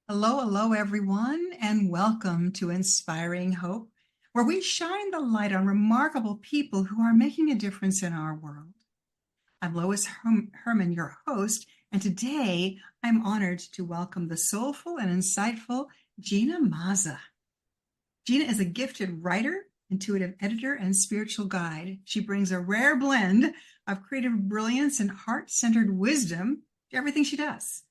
Hello, hello, everyone, and welcome to Inspiring Hope, where we shine the light on remarkable people who are making a difference in our world. I'm Lois Herman, your host, and today I'm honored to welcome the soulful and insightful Gina Mazza. Gina is a gifted writer, intuitive editor, and spiritual guide. She brings a rare blend of creative brilliance and heart-centered wisdom to everything she does.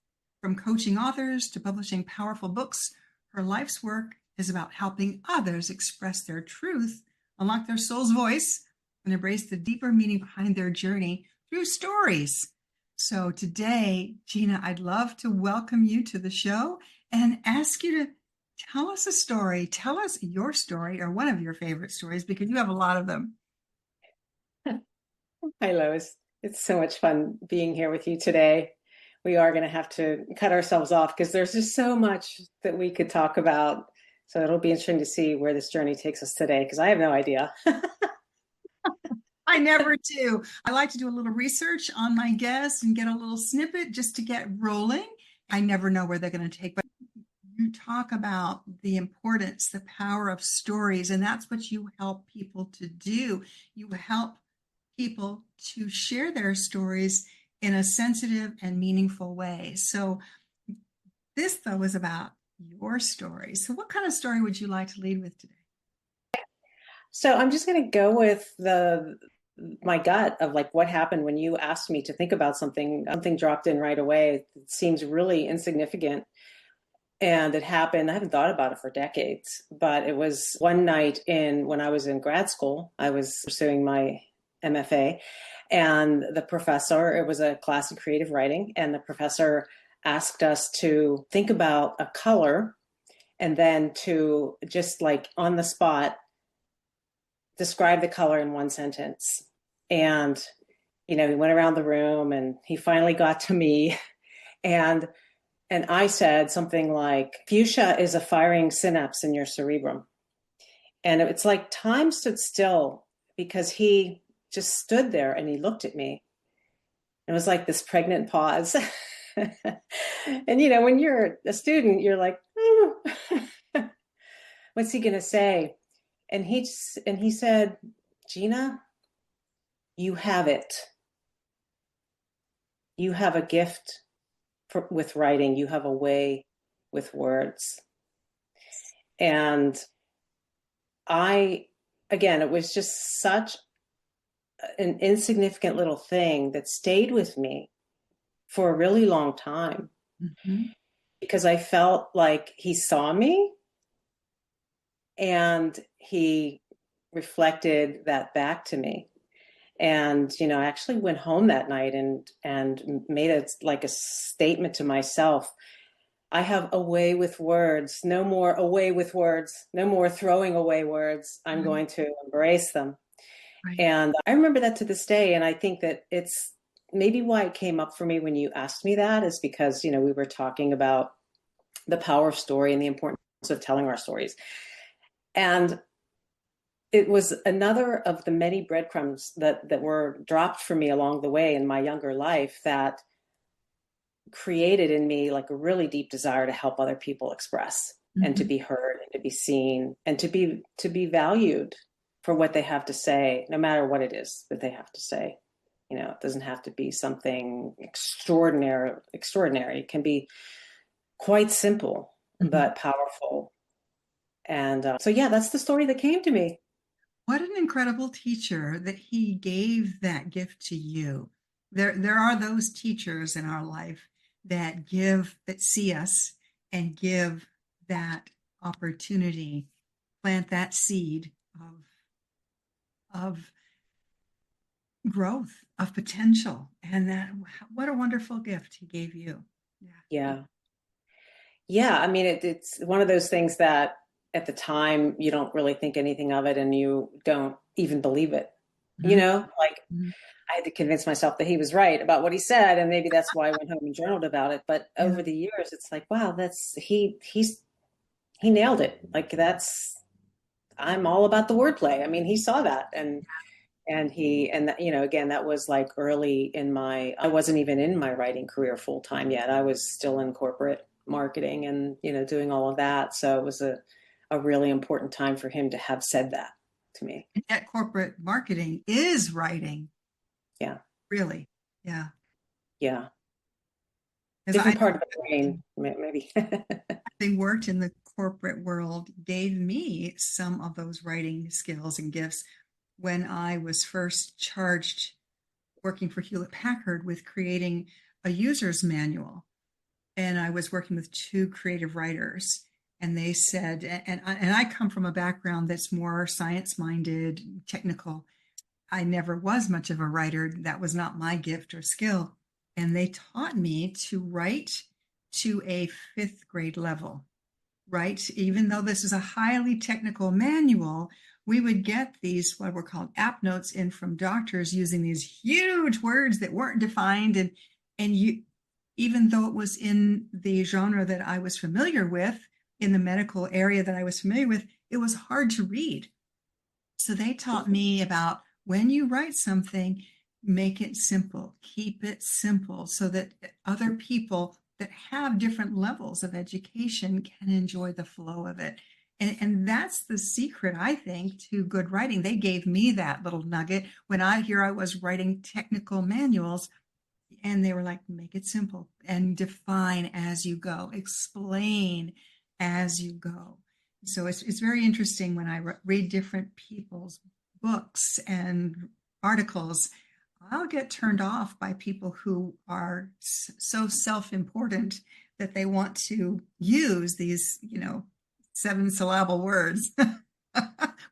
From coaching authors to publishing powerful books, her life's work is about helping others express their truth, unlock their soul's voice, and embrace the deeper meaning behind their journey through stories. So today, Gina, I'd love to welcome you to the show and ask you to tell us a story. Tell us your story or one of your favorite stories because you have a lot of them. Hi, Lois. It's so much fun being here with you today. We are going to have to cut ourselves off because there's just so much that we could talk about. So it'll be interesting to see where this journey takes us today because I have no idea. I never do. I like to do a little research on my guests and get a little snippet just to get rolling. I never know where they're going to take, but you talk about the importance, the power of stories, and that's what you help people to do. You help people to share their stories in a sensitive and meaningful way. So this, though, is about your story. So what kind of story would you like to lead with today? So I'm just going to go with my gut of like what happened when you asked me to think about something. Something dropped in right away. It seems really insignificant. And it happened, I haven't thought about it for decades, but it was one night when I was in grad school. I was pursuing my MFA, and the professor, it was a class in creative writing, and the professor asked us to think about a color and then to just like on the spot describe the color in one sentence. And, he went around the room and he finally got to me and I said something like, fuchsia is a firing synapse in your cerebrum. And it's like time stood still because he just stood there and he looked at me. It was like this pregnant pause. And, when you're a student, you're like, what's he going to say? And he said, Gina, you have it. You have a gift with writing. You have a way with words. And it was just such an insignificant little thing that stayed with me for a really long time. Mm-hmm. Because I felt like he saw me and he reflected that back to me. And, I actually went home that night and made a statement to myself. I have a way with words, no more away with words, no more throwing away words. I'm going to embrace them. Right. And I remember that to this day. And I think that it's maybe why it came up for me when you asked me that is because, we were talking about the power of story and the importance of telling our stories. And it was another of the many breadcrumbs that were dropped for me along the way in my younger life that created in me like a really deep desire to help other people express and to be heard and to be seen and to be valued for what they have to say, no matter what it is that they have to say. It doesn't have to be something extraordinary. It can be quite simple, but powerful. And that's the story that came to me. What an incredible teacher that he gave that gift to you. There are those teachers in our life that see us and give that opportunity, plant that seed of growth, of potential. And what a wonderful gift he gave you. Yeah. I mean, it's one of those things that at the time you don't really think anything of it and you don't even believe it. I had to convince myself that he was right about what he said. And maybe that's why I went home and journaled about it. But over the years, it's like, wow, he nailed it. Like I'm all about the wordplay. I mean, he saw that again, that was like early I wasn't even in my writing career full time yet. I was still in corporate marketing and, doing all of that. So it was a really important time for him to have said that to me. And yet corporate marketing is writing, Yeah. really. Yeah. Yeah. Because Different part of the brain, maybe. having worked in the corporate world gave me some of those writing skills and gifts when I was first charged working for Hewlett Packard with creating a user's manual. And I was working with two creative writers. And they said, and I come from a background that's more science minded, technical. I never was much of a writer. That was not my gift or skill. And they taught me to write to a fifth grade level, right? Even though this is a highly technical manual, we would get these, what were called app notes in from doctors using these huge words that weren't defined. And you, even though it was in the genre that I was familiar with, in the medical area that I was familiar with, it was hard to read. So they taught me about when you write something, make it simple, keep it simple so that other people that have different levels of education can enjoy the flow of it. And that's the secret, I think, to good writing. They gave me that little nugget when I was writing technical manuals, and they were like, make it simple and define as you go, explain as you go. So it's very interesting when I read different people's books and articles. I'll get turned off by people who are so self-important that they want to use these, 7-syllable words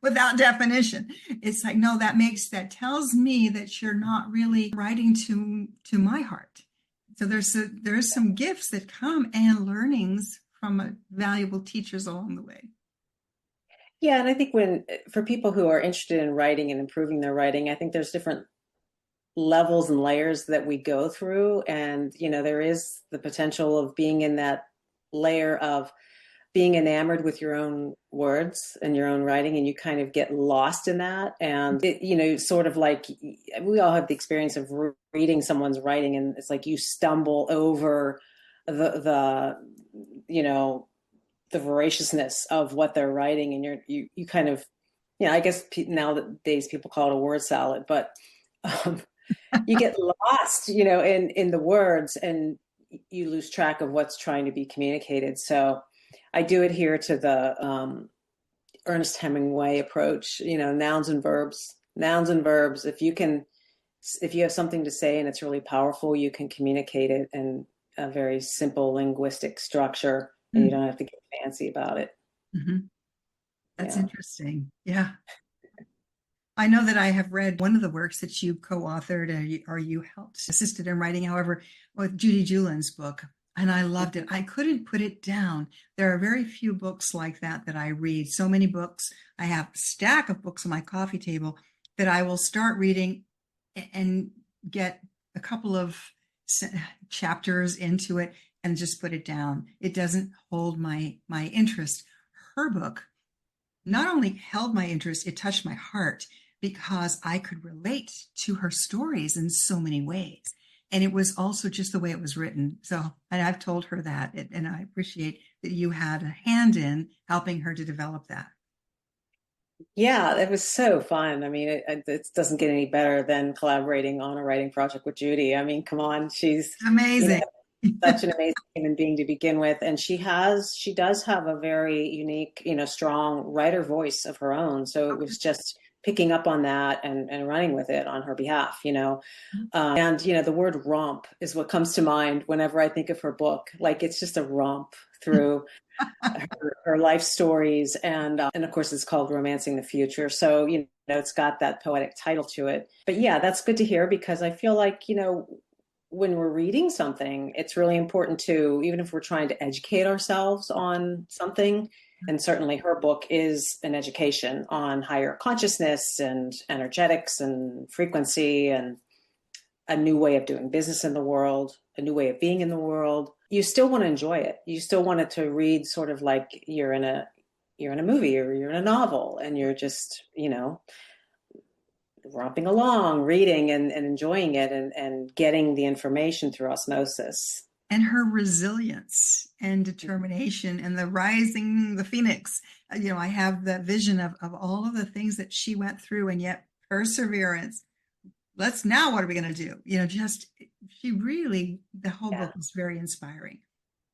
without definition. It's like, no, that tells me that you're not really writing to my heart. So there's some gifts that come and learnings from valuable teachers along the way. Yeah, and I think for people who are interested in writing and improving their writing, I think there's different levels and layers that we go through. And, there is the potential of being in that layer of being enamored with your own words and your own writing, and you kind of get lost in that. And, sort of like we all have the experience of reading someone's writing, and it's like you stumble over the voraciousness of what they're writing, and you kind of, I guess nowadays people call it a word salad, but you get lost, in the words, and you lose track of what's trying to be communicated. So I do adhere to the Ernest Hemingway approach, nouns and verbs. Nouns and verbs. If you have something to say and it's really powerful, you can communicate it in a very simple linguistic structure, and you don't have to get fancy about it. Mm-hmm. That's interesting. Yeah. I know that I have read one of the works that you co-authored or you helped assisted in writing, however, with Judy Julin's book. And I loved it. I couldn't put it down. There are very few books like that I read. So many books. I have a stack of books on my coffee table that I will start reading and get a couple of chapters into it and just put it down. It doesn't hold my interest. Her book not only held my interest, it touched my heart because I could relate to her stories in so many ways. And it was also just the way it was written. So, and I've told her that, and I appreciate that you had a hand in helping her to develop that. Yeah, it was so fun. I mean, it doesn't get any better than collaborating on a writing project with Judy. I mean, come on, she's amazing. Such an amazing human being to begin with, and she does have a very unique, strong writer voice of her own. So it was just picking up on that and running with it on her behalf, and the word romp is what comes to mind whenever I think of her book. Like, it's just a romp through her life stories, and of course it's called Romancing the Future. So it's got that poetic title to it. But yeah, that's good to hear, because I feel like when we're reading something, it's really important to, even if we're trying to educate ourselves on something, and certainly her book is an education on higher consciousness and energetics and frequency and a new way of doing business in the world, a new way of being in the world. You still want to enjoy it. You still want it to read sort of like you're in a movie or you're in a novel, and you're just, romping along, reading and enjoying it, and getting the information through osmosis. and her resilience and determination and the rising, the phoenix. I have that vision of all of the things that she went through, and yet perseverance. What are we going to do? She really, the whole Yeah. book was very inspiring.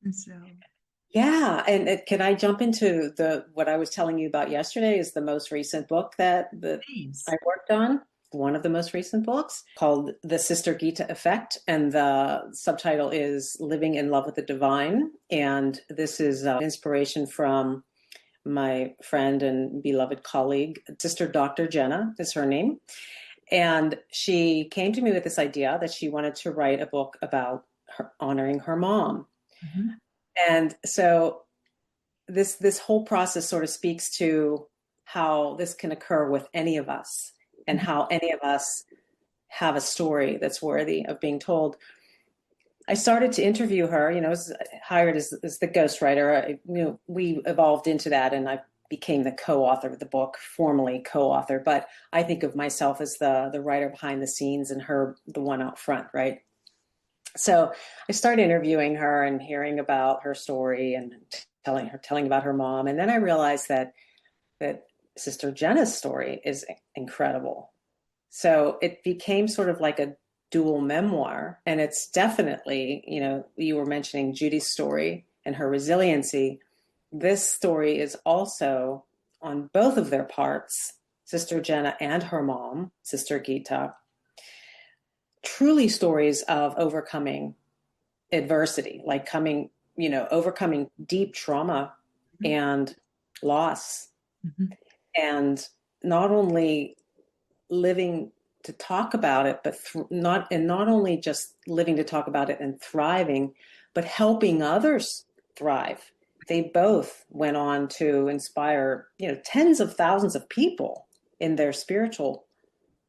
And so, Yeah, and can I jump into the what I was telling you about yesterday is the most recent book that please. I worked on. One of the most recent books called The Sister Gita Effect, and the subtitle is Living in Love with the Divine. And this is inspiration from my friend and beloved colleague, Sister Dr. Jenna is her name. And she came to me with this idea that she wanted to write a book about honoring her mom. Mhm. And so this whole process sort of speaks to how this can occur with any of us and Mhm. how any of us have a story that's worthy of being told. I started to interview her, was hired as the ghostwriter. We evolved into that, and I became the co-author of the book, formally co-author, but I think of myself as the writer behind the scenes and her the one out front, right? So I started interviewing her and hearing about her story and telling about her mom. And then I realized that Sister Jenna's story is incredible. So it became sort of like a dual memoir. And it's definitely, you were mentioning Judy's story and her resiliency. This story is also on both of their parts, Sister Jenna and her mom, Sister Gita, truly stories of overcoming adversity, like overcoming deep trauma and loss, Mhm. and not only living to talk about it, but not only just living to talk about it and thriving, but helping others thrive. They both went on to inspire, tens of thousands of people in their spiritual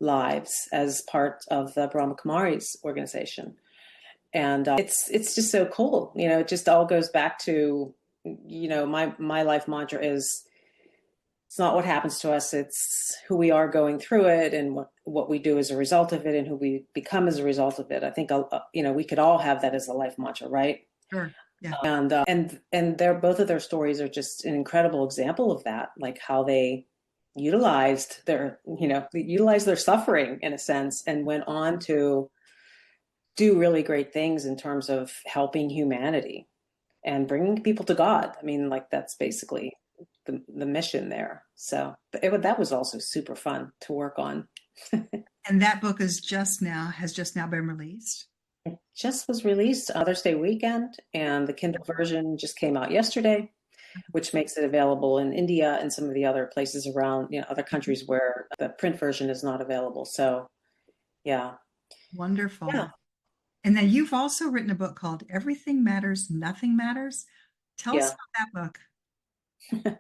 lives as part of the Brahma Kumaris organization. And it's just so cool. It just all goes back to, my life mantra is, it's not what happens to us, it's who we are going through it, and what we do as a result of it, and who we become as a result of it. I think we could all have that as a life mantra, right? Sure. Yeah. And they're both of their stories are just an incredible example of that, like how they utilized their suffering in a sense and went on to do really great things in terms of helping humanity and bringing people to God. I mean, like that's basically the mission there. So that was also super fun to work on. And that book has just now been released. It just was released Mother's Day weekend, and the Kindle version just came out yesterday, which makes it available in India and some of the other places around, other countries where the print version is not available. So, yeah. Wonderful. Yeah. And then you've also written a book called Everything Matters, Nothing Matters. Tell us Yeah. about that book.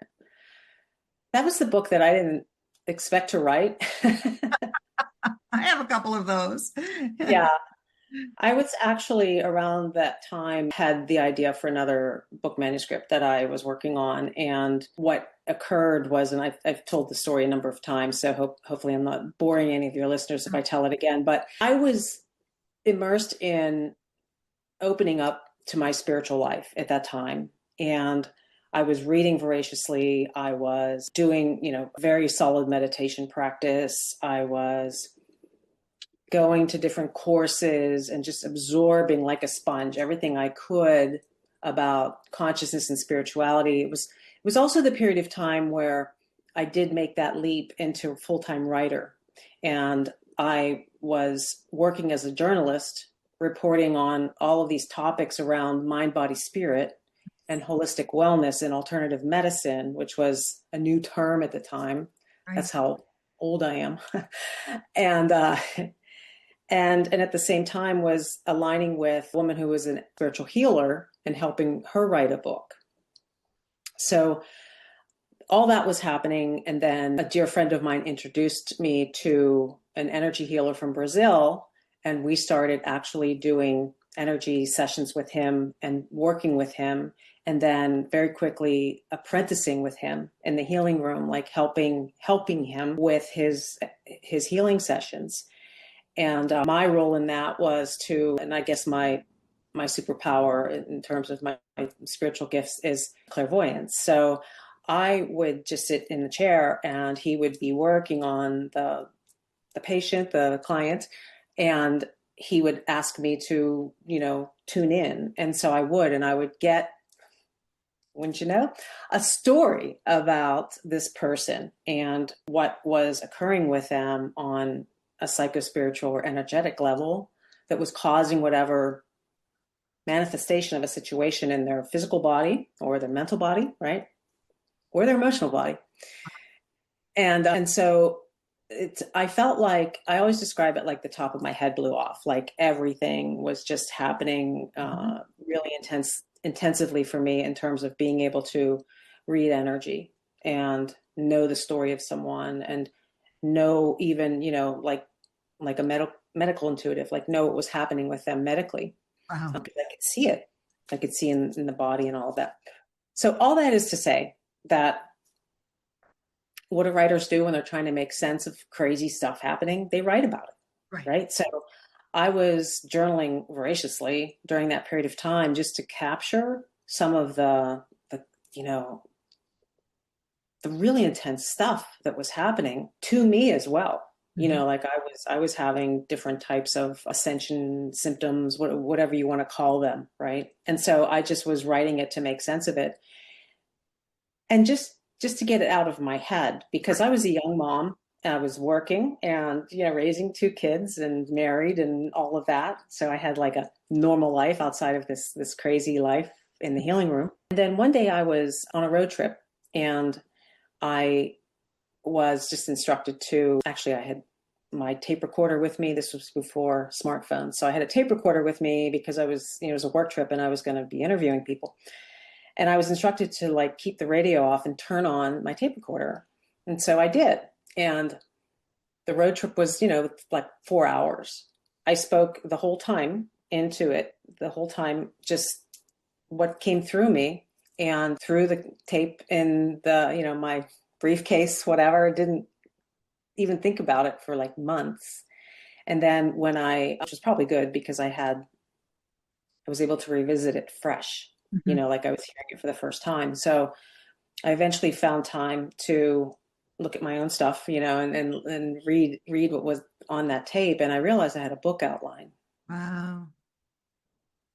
That was the book that I didn't expect to write. I have a couple of those. Yeah. I was actually around that time had the idea for another book manuscript that I was working on. And what occurred was, and I've told the story a number of times, so hopefully I'm not boring any of your listeners if I tell it again, but I was immersed in opening up to my spiritual life at that time. And I was reading voraciously. I was doing, very solid meditation practice. I was going to different courses and just absorbing like a sponge everything I could about consciousness and spirituality. It was also the period of time where I did make that leap into a full-time writer. And I was working as a journalist, reporting on all of these topics around mind, body, spirit, and holistic wellness and alternative medicine, which was a new term at the time. Right. That's how old I am. and and at the same time was aligning with a woman who was a spiritual healer and helping her write a book. So all that was happening. And then a dear friend of mine introduced me to an energy healer from Brazil. And we started actually doing energy sessions with him and working with him. And then very quickly apprenticing with him in the healing room, like helping him with his healing sessions. And my role in that was and I guess my my superpower in terms of my spiritual gifts is clairvoyance. So I would just sit in the chair and he would be working on the patient, the client, and he would ask me to, tune in. And so I would get, wouldn't you know, a story about this person and what was occurring with them on a psychospiritual or energetic level that was causing whatever manifestation of a situation in their physical body or their mental body, right? Or their emotional body. And so I felt like, I always describe it like the top of my head blew off, like everything was just happening really intensively for me in terms of being able to read energy and know the story of someone and know even, like a medical intuitive, like know what was happening with them medically. Wow. Because I could see it. I could see in the body and all of that. So all that is to say that what do writers do when they're trying to make sense of crazy stuff happening? They write about it, right? So I was journaling voraciously during that period of time just to capture some of the really intense stuff that was happening to me as well. Like I was having different types of ascension symptoms, whatever you want to call them, right? And so I just was writing it to make sense of it, and just to get it out of my head, because I was a young mom and I was working and raising two kids and married and all of that. So I had like a normal life outside of this crazy life in the healing room. And then one day I was on a road trip and I was just instructed to, actually I had my tape recorder with me. This was before smartphones. So I had a tape recorder with me because I was, it was a work trip and I was going to be interviewing people. And I was instructed to like keep the radio off and turn on my tape recorder. And so I did. And the road trip was, like 4 hours. I spoke the whole time into it, the whole time, just what came through me, and through the tape in the, my briefcase, whatever. Didn't even think about it for like months. And then which was probably good because I was able to revisit it fresh, like I was hearing it for the first time. So I eventually found time to look at my own stuff, and read what was on that tape. And I realized I had a book outline. Wow.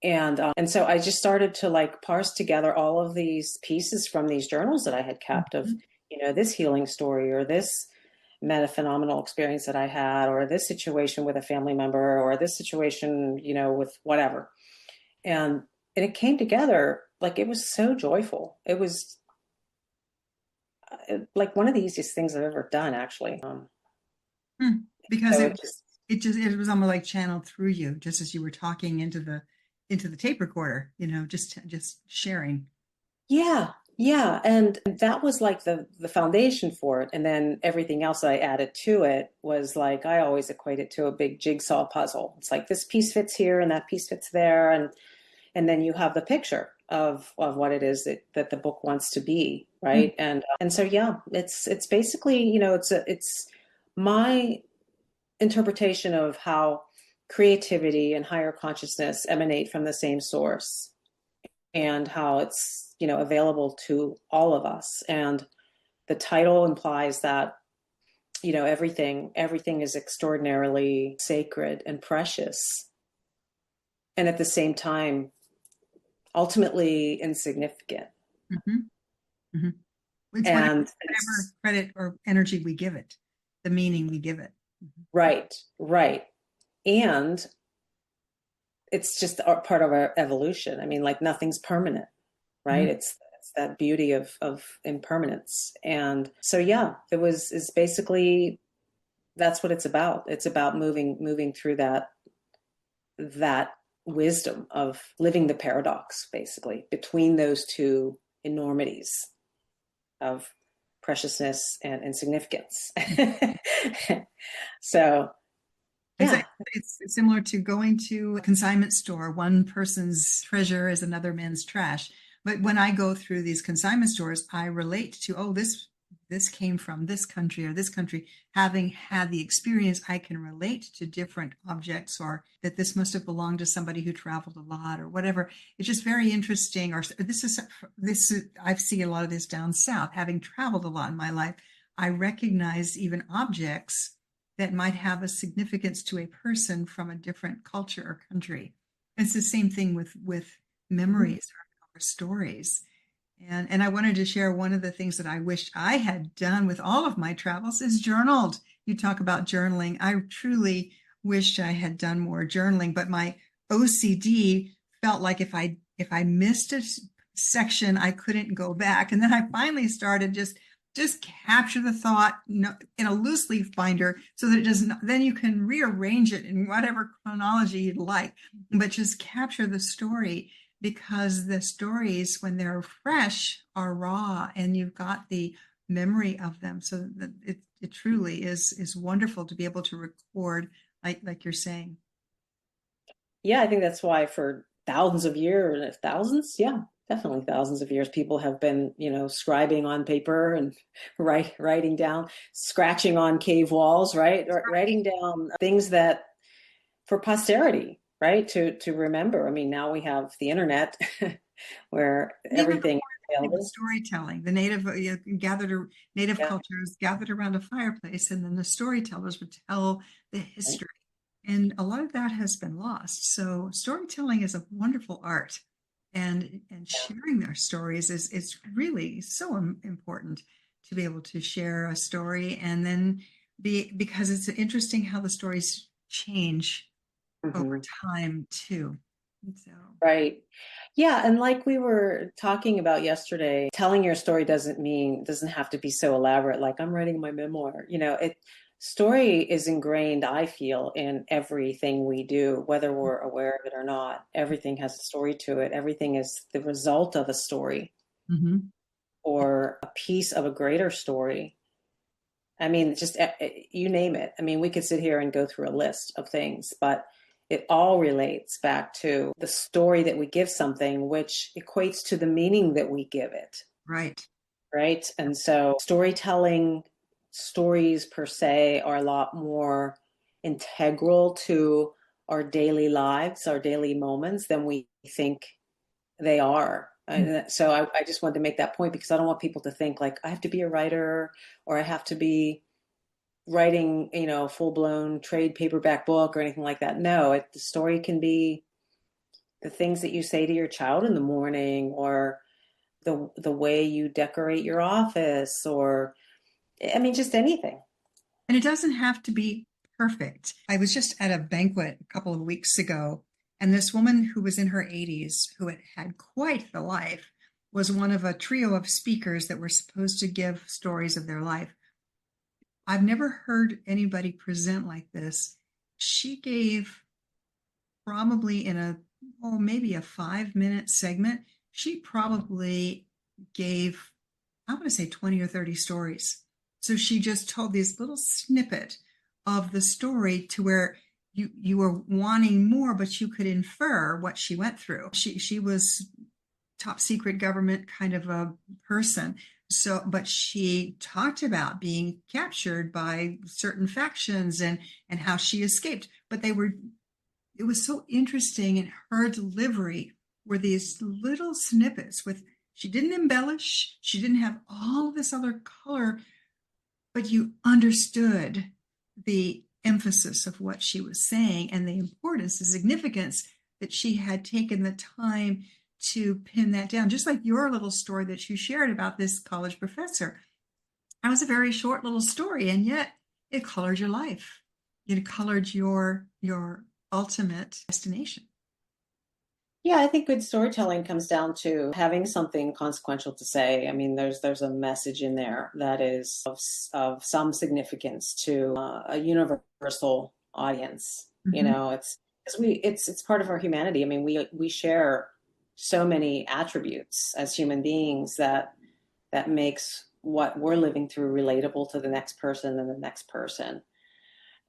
And so I just started to like parse together all of these pieces from these journals that I had kept of, this healing story or this metaphenomenal experience that I had, or this situation with a family member, or this situation, with whatever. And it came together like it was so joyful. It was like one of the easiest things I've ever done, actually. Because so it was almost like channeled through you, just as you were talking into the tape recorder, just sharing. Yeah. And that was like the foundation for it. And then everything else that I added to it was like, I always equate it to a big jigsaw puzzle. It's like this piece fits here and that piece fits there. And then you have the picture of what it is that the book wants to be. Right. And so, yeah, it's basically, it's my interpretation of how creativity and higher consciousness emanate from the same source, and how it's, available to all of us. And the title implies that, everything is extraordinarily sacred and precious. And at the same time, ultimately insignificant. It's whatever credit or energy we give it, the meaning we give it. Right. And it's just part of our evolution. I mean, like nothing's permanent, right? It's that beauty of impermanence. And so, yeah, it's basically, that's what it's about. It's about moving through that wisdom of living the paradox, basically, between those two enormities of preciousness and insignificance. So, yeah. It's similar to going to a consignment store. One person's treasure is another man's trash. But when I go through these consignment stores, I relate to, this this came from this country or this country, having had the experience, I can relate to different objects, or that this must have belonged to somebody who traveled a lot or whatever. It's just very interesting. Or I've seen a lot of this down south, having traveled a lot in my life. I recognize even objects that might have a significance to a person from a different culture or country. It's the same thing with memories or stories. And I wanted to share one of the things that I wished I had done with all of my travels is journaled. You talk about journaling. I truly wished I had done more journaling, but my OCD felt like if I missed a section, I couldn't go back. And then I finally started just capture the thought in a loose leaf binder so that it doesn't, then you can rearrange it in whatever chronology you'd like, but just capture the story, because the stories, when they're fresh, are raw and you've got the memory of them. So that it truly is wonderful to be able to record like you're saying. Yeah, I think that's why for thousands of years, thousands, yeah, definitely thousands of years, people have been, scribing on paper and writing down, scratching on cave walls, right? Writing down things that for posterity, right? To remember. I mean, now we have the internet where everything is available. Storytelling, the native Yeah. cultures gathered around a fireplace, and then the storytellers would tell the history. And a lot of that has been lost. So storytelling is a wonderful art, and sharing their stories is really so important to be able to share a story, and then because it's interesting how the stories change over time too. So Right. Yeah. And like we were talking about yesterday, telling your story doesn't have to be so elaborate. Like I'm writing my memoir, story is ingrained, I feel, in everything we do, whether we're aware of it or not. Everything has a story to it. Everything is the result of a story mhm. or a piece of a greater story. I mean, just you name it. I mean, we could sit here and go through a list of things, but it all relates back to the story that we give something, which equates to the meaning that we give it. Right. Right. And so storytelling, stories per se, are a lot more integral to our daily lives, our daily moments than we think they are. And so I just wanted to make that point because I don't want people to think like I have to be a writer or I have to be writing, a full blown trade paperback book or anything like that. No, the story can be the things that you say to your child in the morning, or the way you decorate your office, or I mean, just anything. And it doesn't have to be perfect. I was just at a banquet a couple of weeks ago, and this woman who was in her 80s, who had had quite the life, was one of a trio of speakers that were supposed to give stories of their life. I've never heard anybody present like this. She gave, probably in maybe a 5-minute segment, she probably gave, I want to say 20 or 30 stories. So she just told this little snippet of the story to where you were wanting more, but you could infer what she went through. She was top secret government kind of a person. So, but she talked about being captured by certain factions and how she escaped. But it was so interesting in her delivery were these little snippets with, she didn't embellish, she didn't have all this other color, but you understood the emphasis of what she was saying and the importance, the significance that she had taken the time to pin that down. Just like your little story that you shared about this college professor. That was a very short little story, and yet it colored your life. It colored your ultimate destination. Yeah, I think good storytelling comes down to having something consequential to say. I mean, there's a message in there that is of some significance to a universal audience. Mm-hmm. It's part of our humanity. I mean, we share so many attributes as human beings that makes what we're living through relatable to the next person and the next person.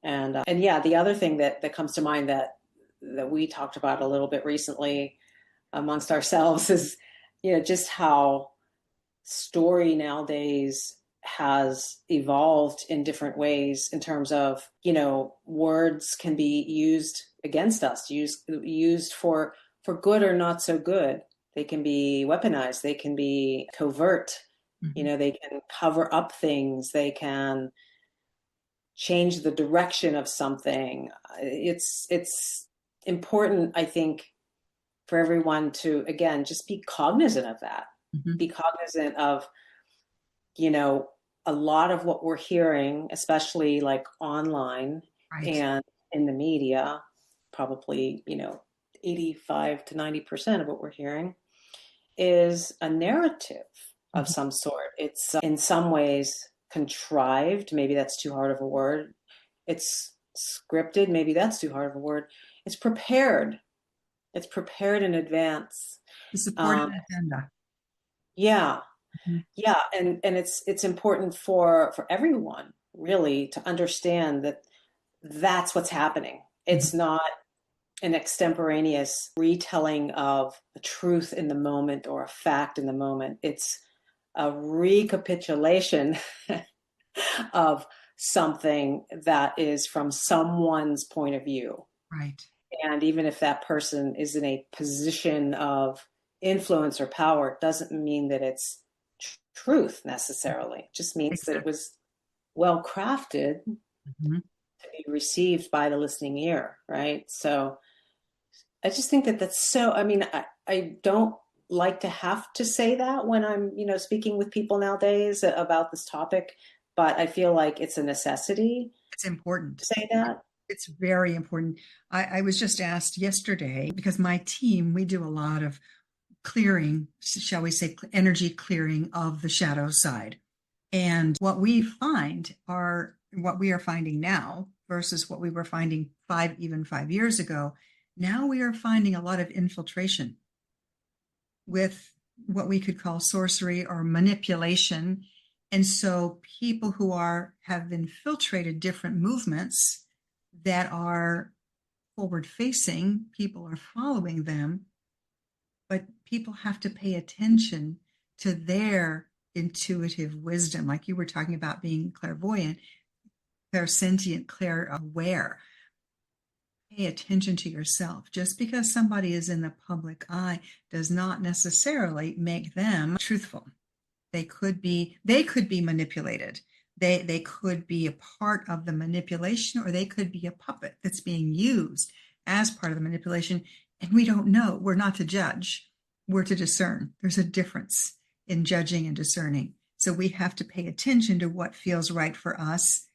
And yeah, the other thing that comes to mind that we talked about a little bit recently amongst ourselves is, just how story nowadays has evolved in different ways in terms of, words can be used against us, used for good or not so good. They can be weaponized. They can be covert. Mm-hmm. They can cover up things. They can change the direction of something. It's important, I think, for everyone to, again, just be cognizant of that. Mm-hmm. Be cognizant of, a lot of what we're hearing, especially like online Right. and in the media, probably, 85 to 90% of what we're hearing is a narrative of Mm-hmm. some sort. It's in some ways contrived. Maybe that's too hard of a word. It's scripted. Maybe that's too hard of a word. It's prepared. It's prepared in advance. To support Um, an agenda. yeah, Mm-hmm. yeah, and it's important for everyone really to understand that that's what's happening. Mm-hmm. It's not an extemporaneous retelling of a truth in the moment or a fact in the moment. It's a recapitulation of something that is from someone's point of view. Right. And even if that person is in a position of influence or power, it doesn't mean that it's truth necessarily. It just means that it Exactly. was well crafted Mm-hmm. to be received by the listening ear, right? So I just think that that's so, I don't like to have to say that when I'm, speaking with people nowadays about this topic, but I feel like it's a necessity It's important. to say that. It's very important. I was just asked yesterday because my team, we do a lot of clearing, shall we say, energy clearing of the shadow side. And what we find are what we are finding now versus what we were finding even 5 years ago. Now we are finding a lot of infiltration with what we could call sorcery or manipulation. And so people who have infiltrated different movements that are forward facing, people are following them, but people have to pay attention to their intuitive wisdom, like you were talking about being clairvoyant, clairsentient, clair aware. Pay attention to yourself. Just because somebody is in the public eye does not necessarily make them truthful. They could be manipulated. They could be a part of the manipulation, or they could be a puppet that's being used as part of the manipulation. And we don't know. We're not to judge. We're to discern. There's a difference in judging and discerning. So we have to pay attention to what feels right for us,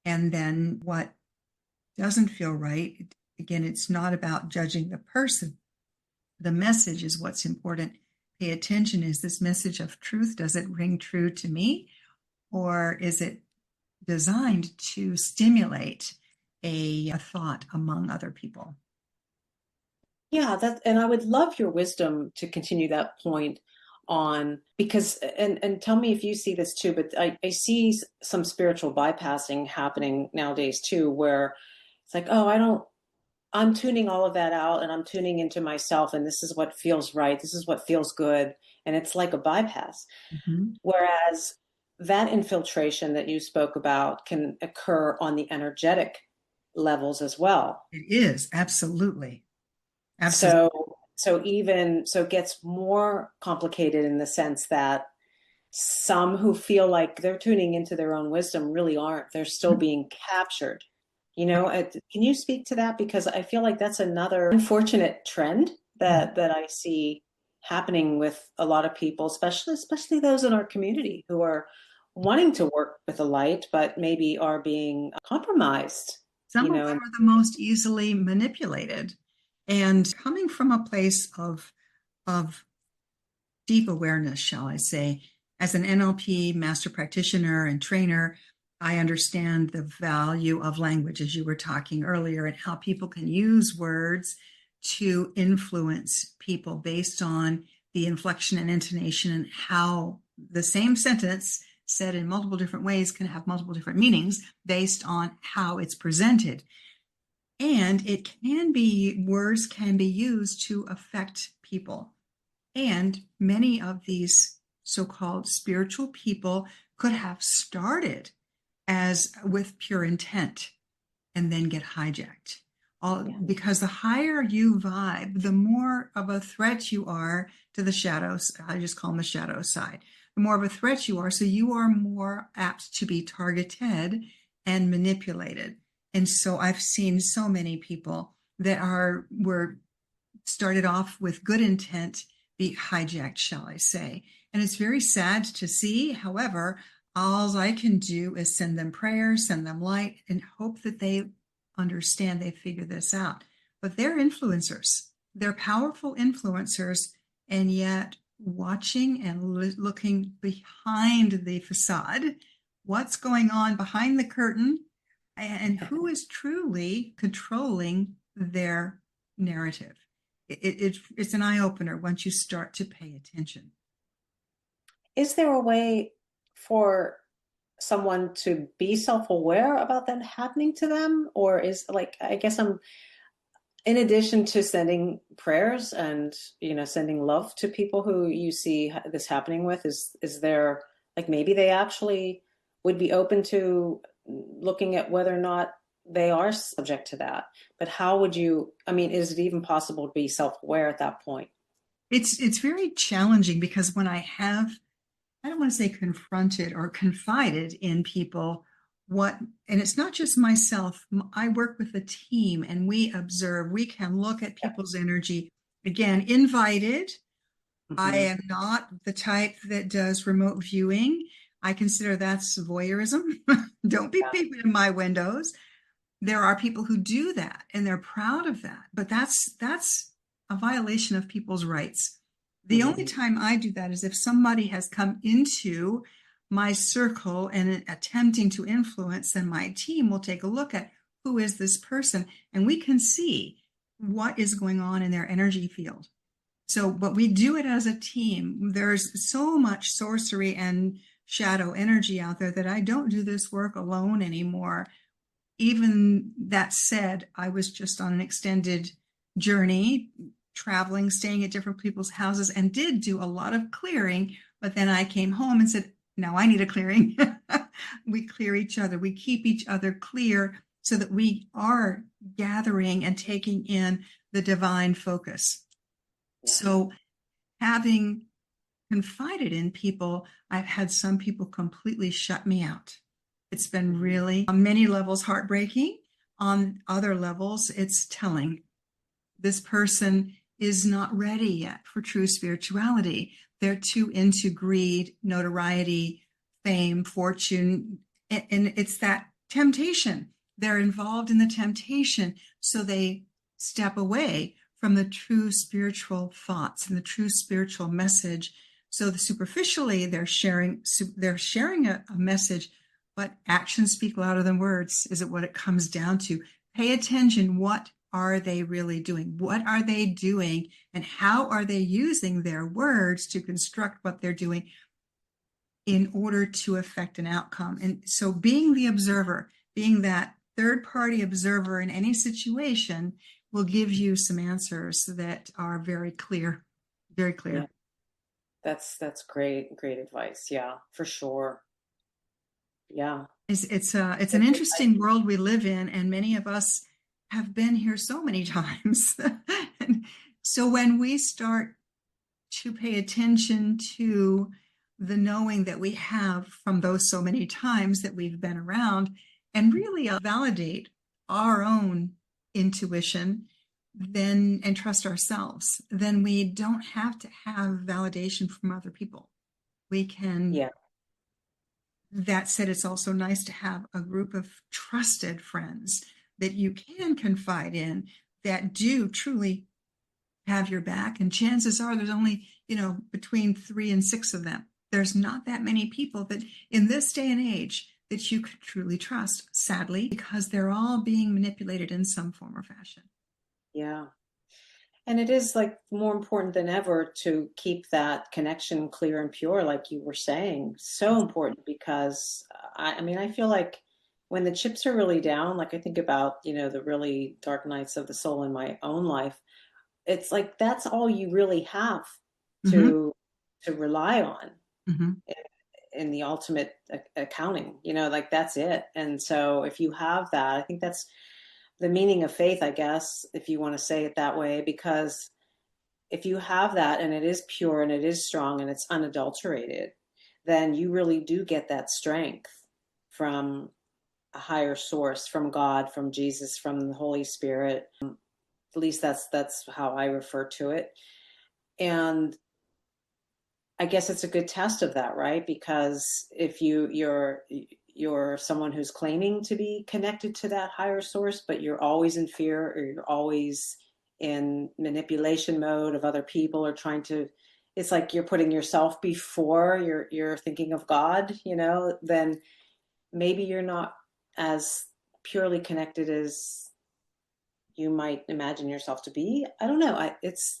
and then what doesn't feel right. Again, it's not about judging the person. The message is what's important. Pay attention. Is this message of truth? Does it ring true to me? Or is it designed to stimulate a thought among other people? Yeah, and I would love your wisdom to continue that point on, because, and tell me if you see this too, but I see some spiritual bypassing happening nowadays too, where it's like, oh, I'm tuning all of that out and I'm tuning into myself, and this is what feels right. This is what feels good. And it's like a bypass. Mm-hmm. Whereas that infiltration that you spoke about can occur on the energetic levels as well. It is absolutely, absolutely. So it gets more complicated in the sense that some who feel like they're tuning into their own wisdom really aren't. They're still being captured. Can you speak to that? Because I feel like that's another unfortunate trend that I see happening with a lot of people, especially those in our community who are wanting to work with the light, but maybe are being compromised, Some of them and are the most easily manipulated. And coming from a place of deep awareness, shall I say, as an NLP master practitioner and trainer, I understand the value of language, as you were talking earlier, and how people can use words to influence people based on the inflection and intonation, and how the same sentence said in multiple different ways can have multiple different meanings based on how it's presented. And words can be used to affect people. And many of these so-called spiritual people could have started as with pure intent and then get hijacked. All Yeah. because the higher you vibe, the more of a threat you are to the shadows. I just call them the shadow side. The more of a threat you are, so you are more apt to be targeted and manipulated. And so I've seen so many people that were started off with good intent be hijacked, shall I say. And it's very sad to see. However, all I can do is send them prayers, send them light, and hope that they understand, they figure this out. But they're influencers. They're powerful influencers, and yet watching and looking behind the facade, what's going on behind the curtain, and who is truly controlling their narrative. It's an eye opener once you start to pay attention. Is there a way for someone to be self-aware about that happening to them? Or is like, I guess I'm, in addition to sending prayers and, sending love to people who you see this happening with, is there, like, maybe they actually would be open to looking at whether or not they are subject to that? But how would you, is it even possible to be self-aware at that point? It's very challenging because when I don't want to say confronted or confided in people and it's not just myself. I work with a team and we observe, we can look at people's energy. Again, invited. I am not the type that does remote viewing. I consider that's voyeurism. Don't be peeping in my windows. There are people who do that and they're proud of that, but that's a violation of people's rights. The only time I do that is if somebody has come into my circle and attempting to influence, then my team will take a look at who is this person and we can see what is going on in their energy field. So, but we do it as a team. There's so much sorcery and shadow energy out there that I don't do this work alone anymore. Even that said, I was just on an extended journey, traveling, staying at different people's houses, and did do a lot of clearing. But then I came home and said, now I need a clearing. We clear each other. We keep each other clear so that we are gathering and taking in the divine focus. Yeah. So having confided in people, I've had some people completely shut me out. It's been really, on many levels, heartbreaking. On other levels, it's telling. This person is not ready yet for true spirituality. They're too into greed, notoriety, fame, fortune, and it's that temptation. They're involved in the temptation, so they step away from the true spiritual thoughts and the true spiritual message. So superficially, they're sharing a message, but actions speak louder than words, is it what it comes down to. Pay attention. What are they really doing? What are they doing? And how are they using their words to construct what they're doing in order to affect an outcome? And so being the observer, being that third-party observer in any situation will give you some answers that are very clear, very clear. Yeah. That's great advice. Yeah, for sure. Yeah. It's an interesting world we live in, and many of us have been here so many times. So when we start to pay attention to the knowing that we have from those so many times that we've been around and really validate our own intuition, then and trust ourselves, then we don't have to have validation from other people. We can. Yeah. That said, it's also nice to have a group of trusted friends that you can confide in that do truly have your back. And chances are there's only, between 3 and 6 of them. There's not that many people that in this day and age that you could truly trust, sadly, because they're all being manipulated in some form or fashion. Yeah. And it is like more important than ever to keep that connection clear and pure, like you were saying. So important because I feel like when the chips are really down, like I think about, the really dark nights of the soul in my own life, it's like that's all you really have to rely on. in the ultimate accounting, like that's it. And so if you have that, I think that's the meaning of faith, I guess, if you want to say it that way, because if you have that and it is pure and it is strong and it's unadulterated, then you really do get that strength from a higher source, from God, from Jesus, from the Holy Spirit. At least that's how I refer to it. And I guess it's a good test of that, right? Because if you're someone who's claiming to be connected to that higher source, but you're always in fear, or you're always in manipulation mode of other people, or trying to, it's like you're putting yourself before you're thinking of God, then maybe you're not as purely connected as you might imagine yourself to be. I don't know. It's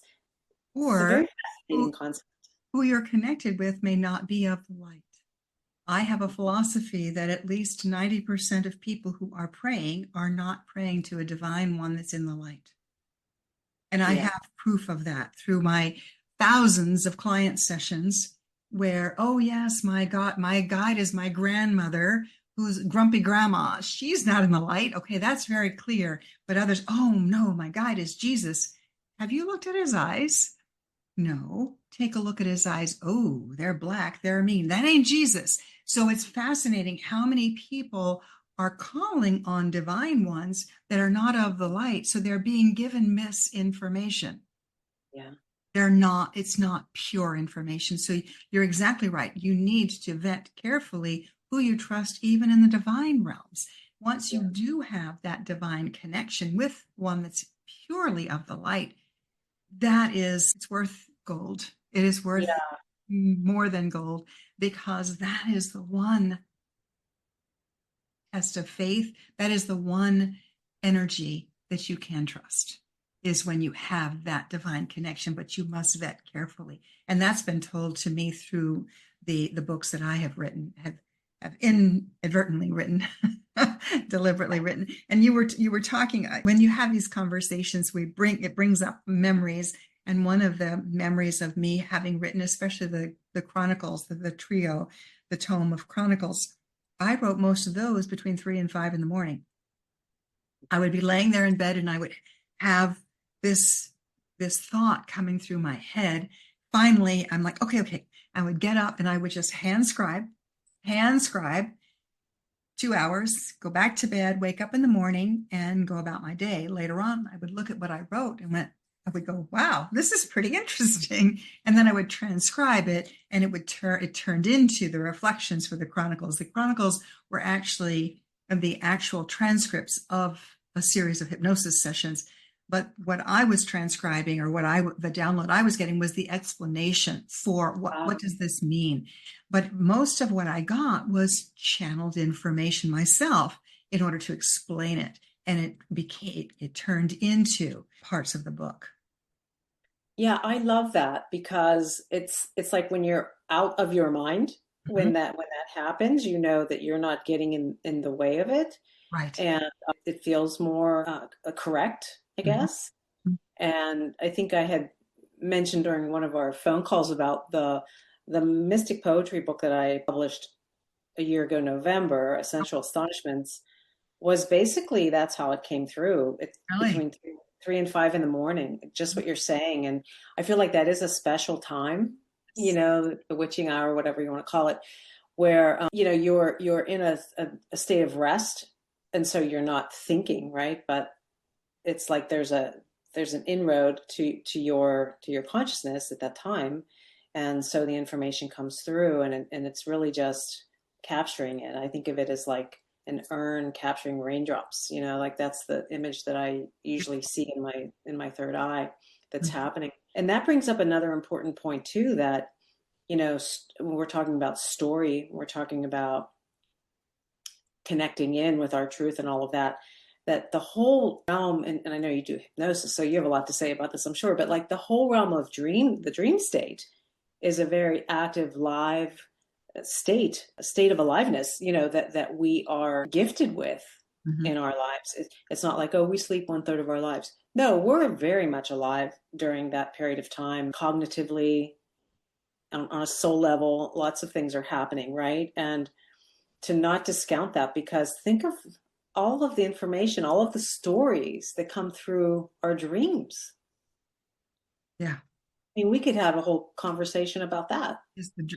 a Or very fascinating concept. who you're connected with may not be of the light. I have a philosophy that at least 90% of people who are praying are not praying to a divine one that's in the light. And I Yeah. have proof of that through my thousands of client sessions where, oh, yes, my God, my guide is my grandmother who's grumpy grandma. She's not in the light. Okay, that's very clear. But others, oh, no, my guide is Jesus. Have you looked at his eyes? No. Take a look at his eyes. Oh, they're black. They're mean. That ain't Jesus. So it's fascinating how many people are calling on divine ones that are not of the light. So they're being given misinformation. Yeah. It's not pure information. So you're exactly right. You need to vet carefully who you trust, even in the divine realms. Once you do have that divine connection with one that's purely of the light, it's worth gold. It is worth Yeah. more than gold, because that is the one test of faith. That is the one energy that you can trust, is when you have that divine connection, but you must vet carefully. And that's been told to me through the books that I have written, have inadvertently written, deliberately written. And you were talking, when you have these conversations, it brings up memories. And one of the memories of me having written, especially the Chronicles, the trio, the tome of Chronicles, I wrote most of those between 3 and 5 in the morning. I would be laying there in bed and I would have this thought coming through my head. Finally, I'm like, okay. I would get up and I would just hand scribe 2 hours, go back to bed, wake up in the morning, and go about my day. Later on, I would look at what I wrote and I would go, wow, this is pretty interesting. And then I would transcribe it, and it turned into the reflections for the Chronicles. The Chronicles were actually the actual transcripts of a series of hypnosis sessions. But what I was transcribing, or the download I was getting, was the explanation for what does this mean. But most of what I got was channeled information myself in order to explain it. And it turned into parts of the book. Yeah, I love that, because it's like when you're out of your mind, when that happens, that you're not getting in the way of it. Right. And it feels more correct, I guess. And I think I had mentioned during one of our phone calls about the mystic poetry book that I published a year ago, November, Essential Astonishments, was basically, that's how it came through. It's Really? between 3 and 5 in the morning, just what you're saying. And I feel like that is a special time, the witching hour, whatever you want to call it, where, you're in a state of rest. And so you're not thinking, right? But it's like there's an inroad to your consciousness at that time. And so the information comes through, and it's really just capturing it. I think of it as like an urn capturing raindrops, like that's the image that I usually see in my third eye that's happening. And that brings up another important point too, that, when we're talking about story, we're talking about connecting in with our truth and all of that, that the whole realm, and I know you do hypnosis, so you have a lot to say about this, I'm sure, but like the whole realm of the dream state is a very active, live state, a state of aliveness, that we are gifted with in our lives. It's not like, oh, we sleep 1/3 of our lives. No, we're very much alive during that period of time, cognitively, on a soul level, lots of things are happening, right? And to not discount that, because think of all of the information, all of the stories that come through our dreams. Yeah. I mean, we could have a whole conversation about that.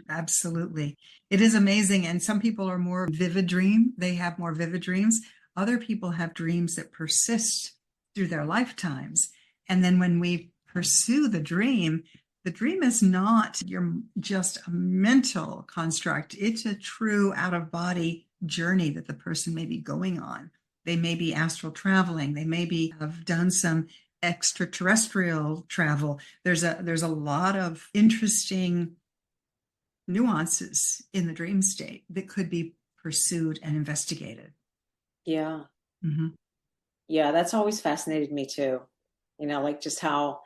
Absolutely. It is amazing. And some people are more vivid dream. They have more vivid dreams. Other people have dreams that persist through their lifetimes. And then when we pursue the dream is not just a mental construct. It's a true out of body journey that the person may be going on. They may be astral traveling. They maybe have done some extraterrestrial travel. There's a lot of interesting nuances in the dream state that could be pursued and investigated. Yeah. Mm-hmm. Yeah, that's always fascinated me too. Like just how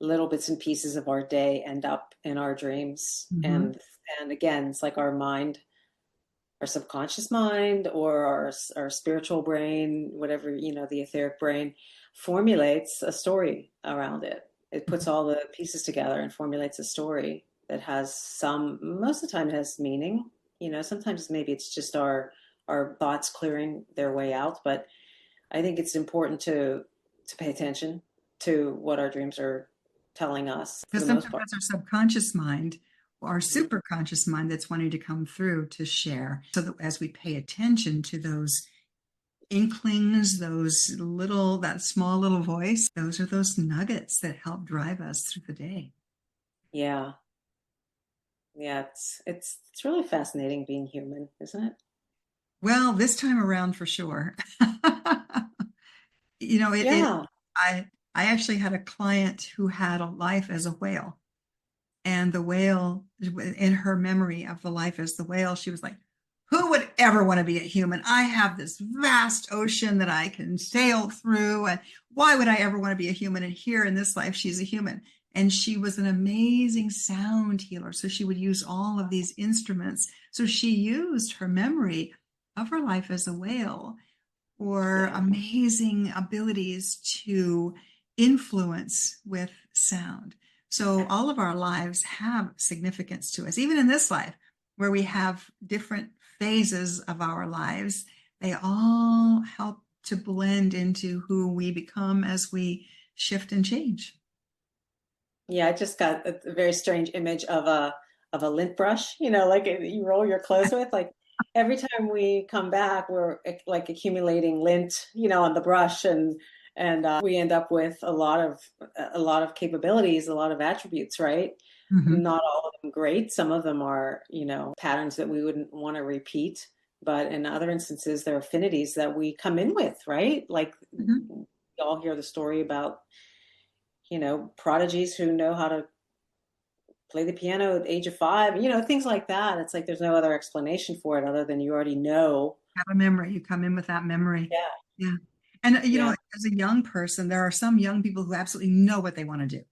little bits and pieces of our day end up in our dreams. Mm-hmm. And again, it's like our mind, our subconscious mind, or our spiritual brain, whatever, the etheric brain formulates a story around it. It puts all the pieces together and formulates a story that has most of the time it has meaning. Sometimes maybe it's just our thoughts clearing their way out, but I think it's important to pay attention to what our dreams are telling us for Because the most sometimes part. that's our subconscious mind or our superconscious mind that's wanting to come through to share. So that as we pay attention to those inklings, that small little voice, those are those nuggets that help drive us through the day. Yeah. Yeah, it's really fascinating being human, isn't it? Well, this time around for sure. Yeah. I actually had a client who had a life as a whale. And the whale, in her memory of the life as the whale, she was like, who would ever want to be a human? I have this vast ocean that I can sail through. And why would I ever want to be a human? And here in this life, she's a human. And she was an amazing sound healer. So she would use all of these instruments. So she used her memory of her life as a whale for amazing abilities to influence with sound. So all of our lives have significance to us, even in this life, where we have different phases of our lives. They all help to blend into who we become as we shift and change. Yeah, I just got a very strange image of a lint brush, like you roll your clothes with. Like every time we come back, we're like accumulating lint, on the brush, and we end up with a lot of capabilities, a lot of attributes, right? Mm-hmm. Not all of them great. Some of them are, patterns that we wouldn't want to repeat. But in other instances, there are affinities that we come in with, right? Like Mm-hmm. we all hear the story about, prodigies who know how to play the piano at the age of 5, things like that. It's like there's no other explanation for it other than you already know. Have a memory. You come in with that memory. Yeah. Yeah. And, Yeah. as a young person, there are some young people who absolutely know what they want to do,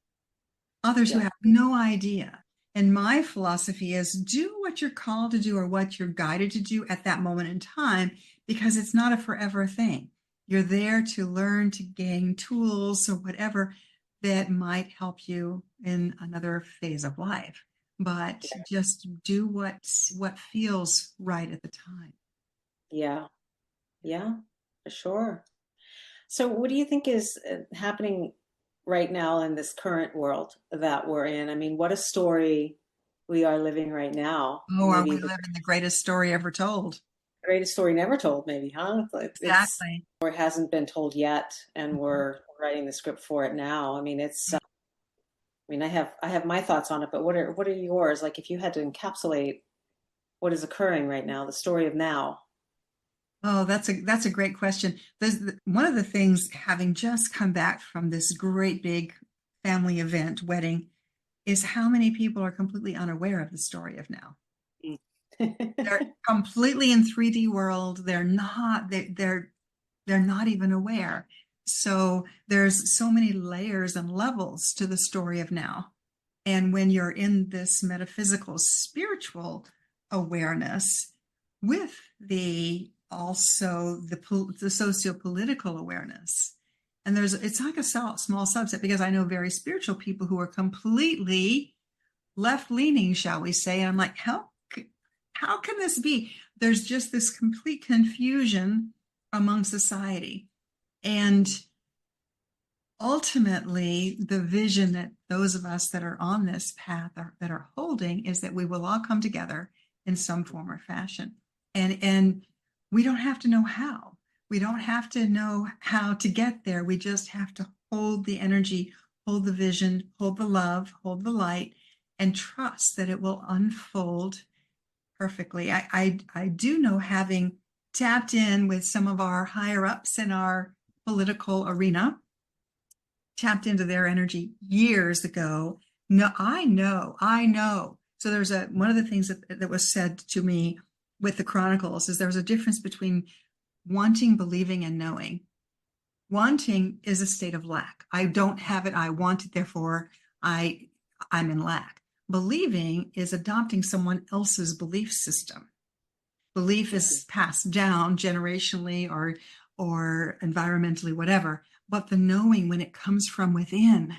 others who Yeah. have no idea. And my philosophy is do what you're called to do or what you're guided to do at that moment in time, because it's not a forever thing. You're there to learn, to gain tools or whatever that might help you in another phase of life. But just do what feels right at the time. Yeah. Yeah, for sure. So what do you think is happening right now in this current world that we're in? I mean, what a story we are living right now. Oh, are we Maybe the living the greatest story ever told? greatest story never told, maybe, huh? It's Exactly. or it hasn't been told yet, and we're writing the script for it now. I mean, I have my thoughts on it, but what are yours? Like, if you had to encapsulate what is occurring right now, the story of now. Oh, that's a great question. One of the things, having just come back from this great big family event, wedding, is how many people are completely unaware of the story of now. They're completely in 3D world. They're not even aware. So there's so many layers and levels to the story of now. And when you're in this metaphysical, spiritual awareness with the socio-political awareness, and it's like a small subset, because I know very spiritual people who are completely left leaning, shall we say. And I'm like, how can this be? There's just this complete confusion among society. And ultimately, the vision that those of us that are on this path that are holding is that we will all come together in some form or fashion. And we don't have to know how. We don't have to know how to get there. We just have to hold the energy, hold the vision, hold the love, hold the light, and trust that it will unfold perfectly. I do know, having tapped in with some of our higher ups in our political arena, tapped into their energy years ago. No, I know. So there's one of the things that was said to me with the Chronicles is there's a difference between wanting, believing, and knowing. Wanting is a state of lack. I don't have it. I want it. Therefore, I'm in lack. Believing is adopting someone else's belief system. Belief is passed down generationally or environmentally, whatever. But the knowing, when it comes from within,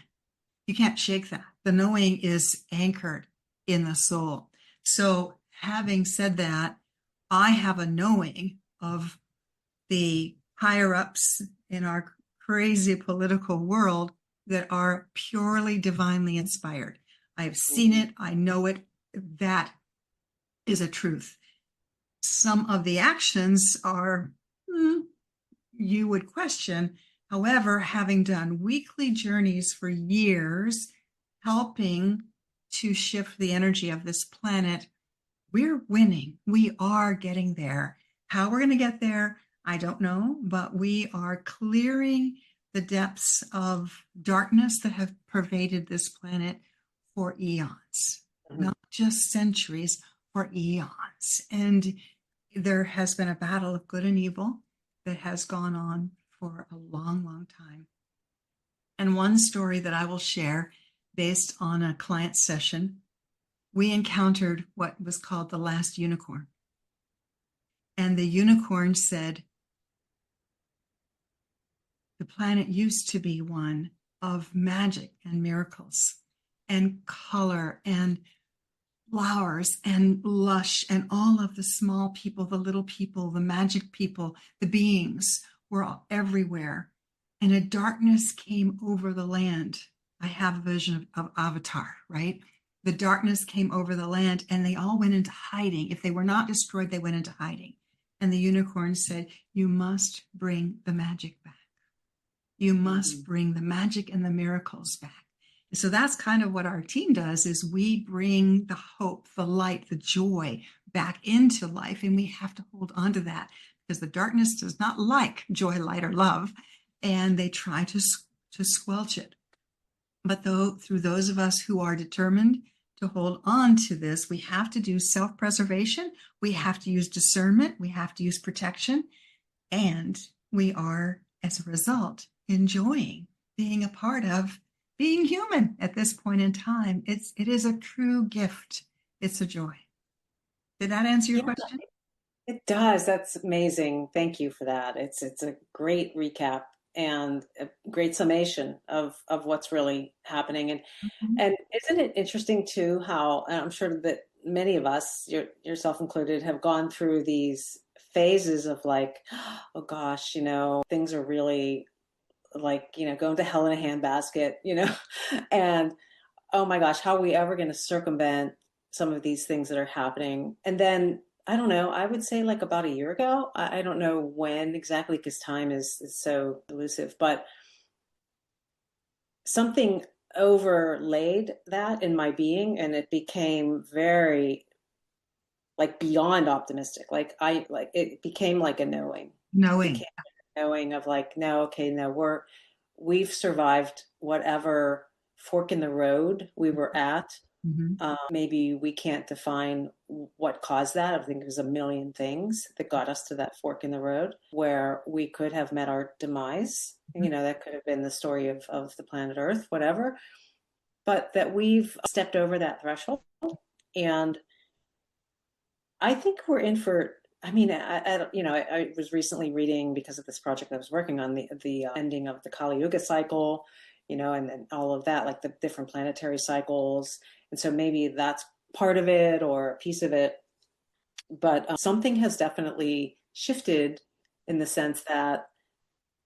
you can't shake that. The knowing is anchored in the soul. So having said that, I have a knowing of the higher ups in our crazy political world that are purely divinely inspired. I've seen it. I know it. That is a truth. Some of the actions are, you would question. However, having done weekly journeys for years, helping to shift the energy of this planet, we're winning. We are getting there. How we're going to get there, I don't know, but we are clearing the depths of darkness that have pervaded this planet for eons, not just centuries, for eons. And there has been a battle of good and evil that has gone on for a long, long time. And one story that I will share based on a client session, we encountered what was called the last unicorn. And the unicorn said, the planet used to be one of magic and miracles and color and flowers and lush, and all of the small people, the little people, the magic people, the beings were all everywhere. And a darkness came over the land. I have a vision of Avatar, right? The darkness came over the land and they all went into hiding. If they were not destroyed, they went into hiding. And the unicorn said, you must bring the magic back. You must bring the magic and the miracles back. And so that's kind of what our team does, is we bring the hope, the light, the joy back into life. And we have to hold on to that, because the darkness does not like joy, light, or love. And they try to squelch it. But through those of us who are determined to hold on to this, we have to do self-preservation. We have to use discernment. We have to use protection. And we are, as a result, enjoying being a part of being human at this point in time. It is a true gift. It's a joy. Did that answer your question? It does. That's amazing. Thank you for that. It's a great recap and a great summation of what's really happening. And isn't it interesting too how, and I'm sure that many of us, yourself included, have gone through these phases of like, oh gosh, things are really like, going to hell in a handbasket, and oh my gosh, how are we ever going to circumvent some of these things that are happening? And then I don't know, I would say like about a year ago, I don't know when exactly, because time is so elusive, but something overlaid that in my being, and it became very like beyond optimistic. It became like a knowing. Knowing. It became a knowing of like, no, okay, no, we've survived whatever fork in the road we were at. Maybe we can't define what caused that. I think it was a million things that got us to that fork in the road where we could have met our demise. That could have been the story of the planet Earth, whatever. But that we've stepped over that threshold. And I think we're in for, I was recently reading, because of this project I was working on, the ending of the Kali Yuga cycle, and then all of that, like the different planetary cycles. And so maybe that's part of it or a piece of it. But something has definitely shifted in the sense that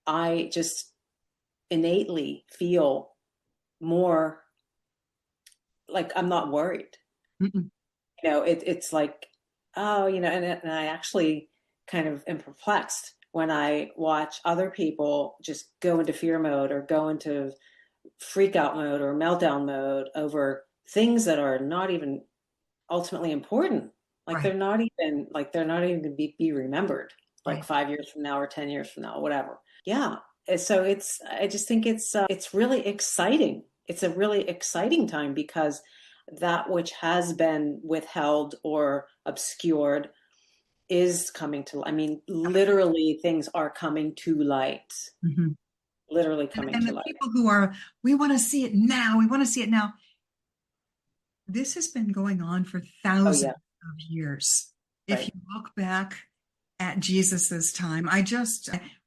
I just innately feel more like I'm not worried. Mm-mm. It's like, oh, and I actually kind of am perplexed when I watch other people just go into fear mode or go into freak out mode or meltdown mode over things that are not even ultimately important. Right. They're not even going to be remembered like Right. 5 years from now or 10 years from now, whatever. Yeah. So I just think it's really exciting. It's a really exciting time because that which has been withheld or obscured is coming to, I mean, literally things are coming to light, Mhm. literally coming And to the light. people who are, we want to see it now. We want to see it now. This has been going on for Oh thousands yeah. of years. If Right. you look back at Jesus's time,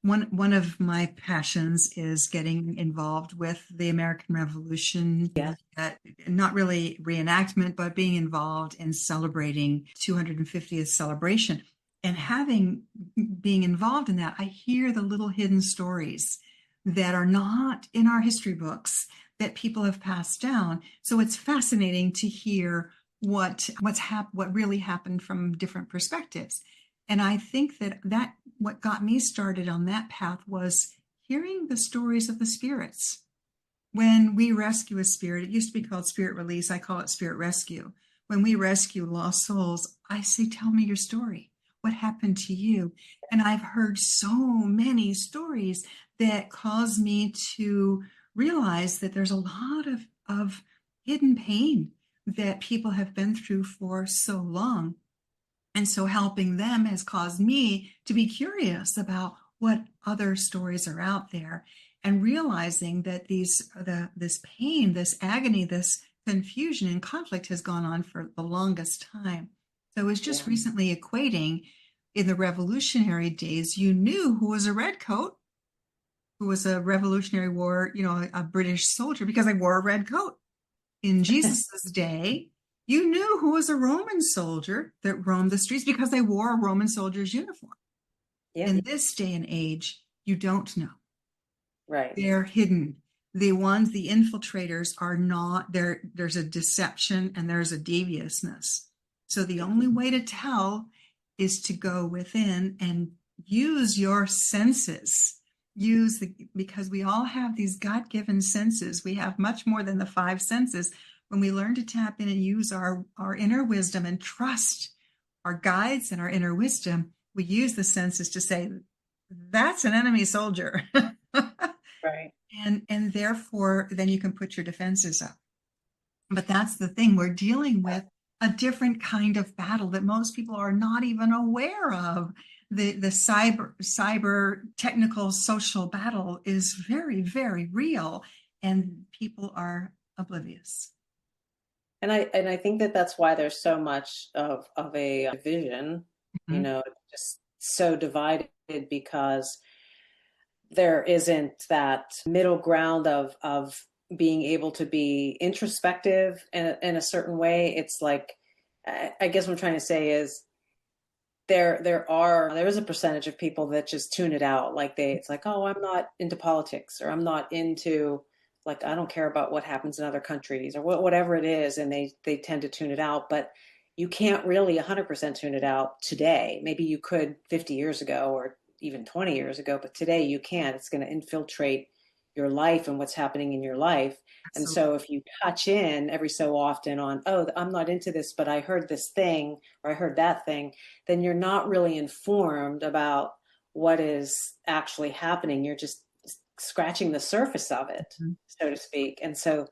one of my passions is getting involved with the American Revolution, Yeah. not really reenactment, but being involved in celebrating 250th celebration. And being involved in that, I hear the little hidden stories that are not in our history books that people have passed down. So it's fascinating to hear what really happened from different perspectives. And I think that what got me started on that path was hearing the stories of the spirits. When we rescue a spirit, it used to be called spirit release. I call it spirit rescue. When we rescue lost souls, I say, tell me your story. What happened to you? And I've heard so many stories that cause me to realize that there's a lot of hidden pain that people have been through for so long. And so helping them has caused me to be curious about what other stories are out there and realizing that this pain, this agony, this confusion and conflict has gone on for the longest time. So I was just Yeah. recently equating in the Revolutionary days, you knew who was a redcoat, who was a Revolutionary War, a British soldier because they wore a red coat. In Jesus's day, you knew who was a Roman soldier that roamed the streets because they wore a Roman soldier's uniform. Yeah. In this day and age, you don't know. Right. They're hidden. The infiltrators are not there. There's a deception and there's a deviousness. So the only way to tell is to go within and use your senses. Because we all have these God-given senses. We have much more than the five senses. When we learn to tap in and use our inner wisdom and trust our guides and our inner wisdom, we use the senses to say, that's an enemy soldier. Right. And therefore, then you can put your defenses up. But that's the thing. We're dealing with a different kind of battle that most people are not even aware of. The cyber technical social battle is very, very real, and people are oblivious. And I think that that's why there's so much of a division, Mhm. just so divided because there isn't that middle ground of being able to be introspective in a certain way. It's like I guess what I'm trying to say is there is a percentage of people that just tune it out. It's like, oh, I'm not into politics, or I'm not into, like, I don't care about what happens in other countries, or whatever it is, and they tend to tune it out. But you can't really 100% tune it out today. Maybe you could 50 years ago or even 20 years ago, but today you can't. It's going to infiltrate your life and what's happening in your life. And So so if you touch in every so often on, oh, I'm not into this, but I heard this thing or I heard that thing, then you're not really informed about what is actually happening. You're just scratching the surface of it, mhm. so to speak. And so,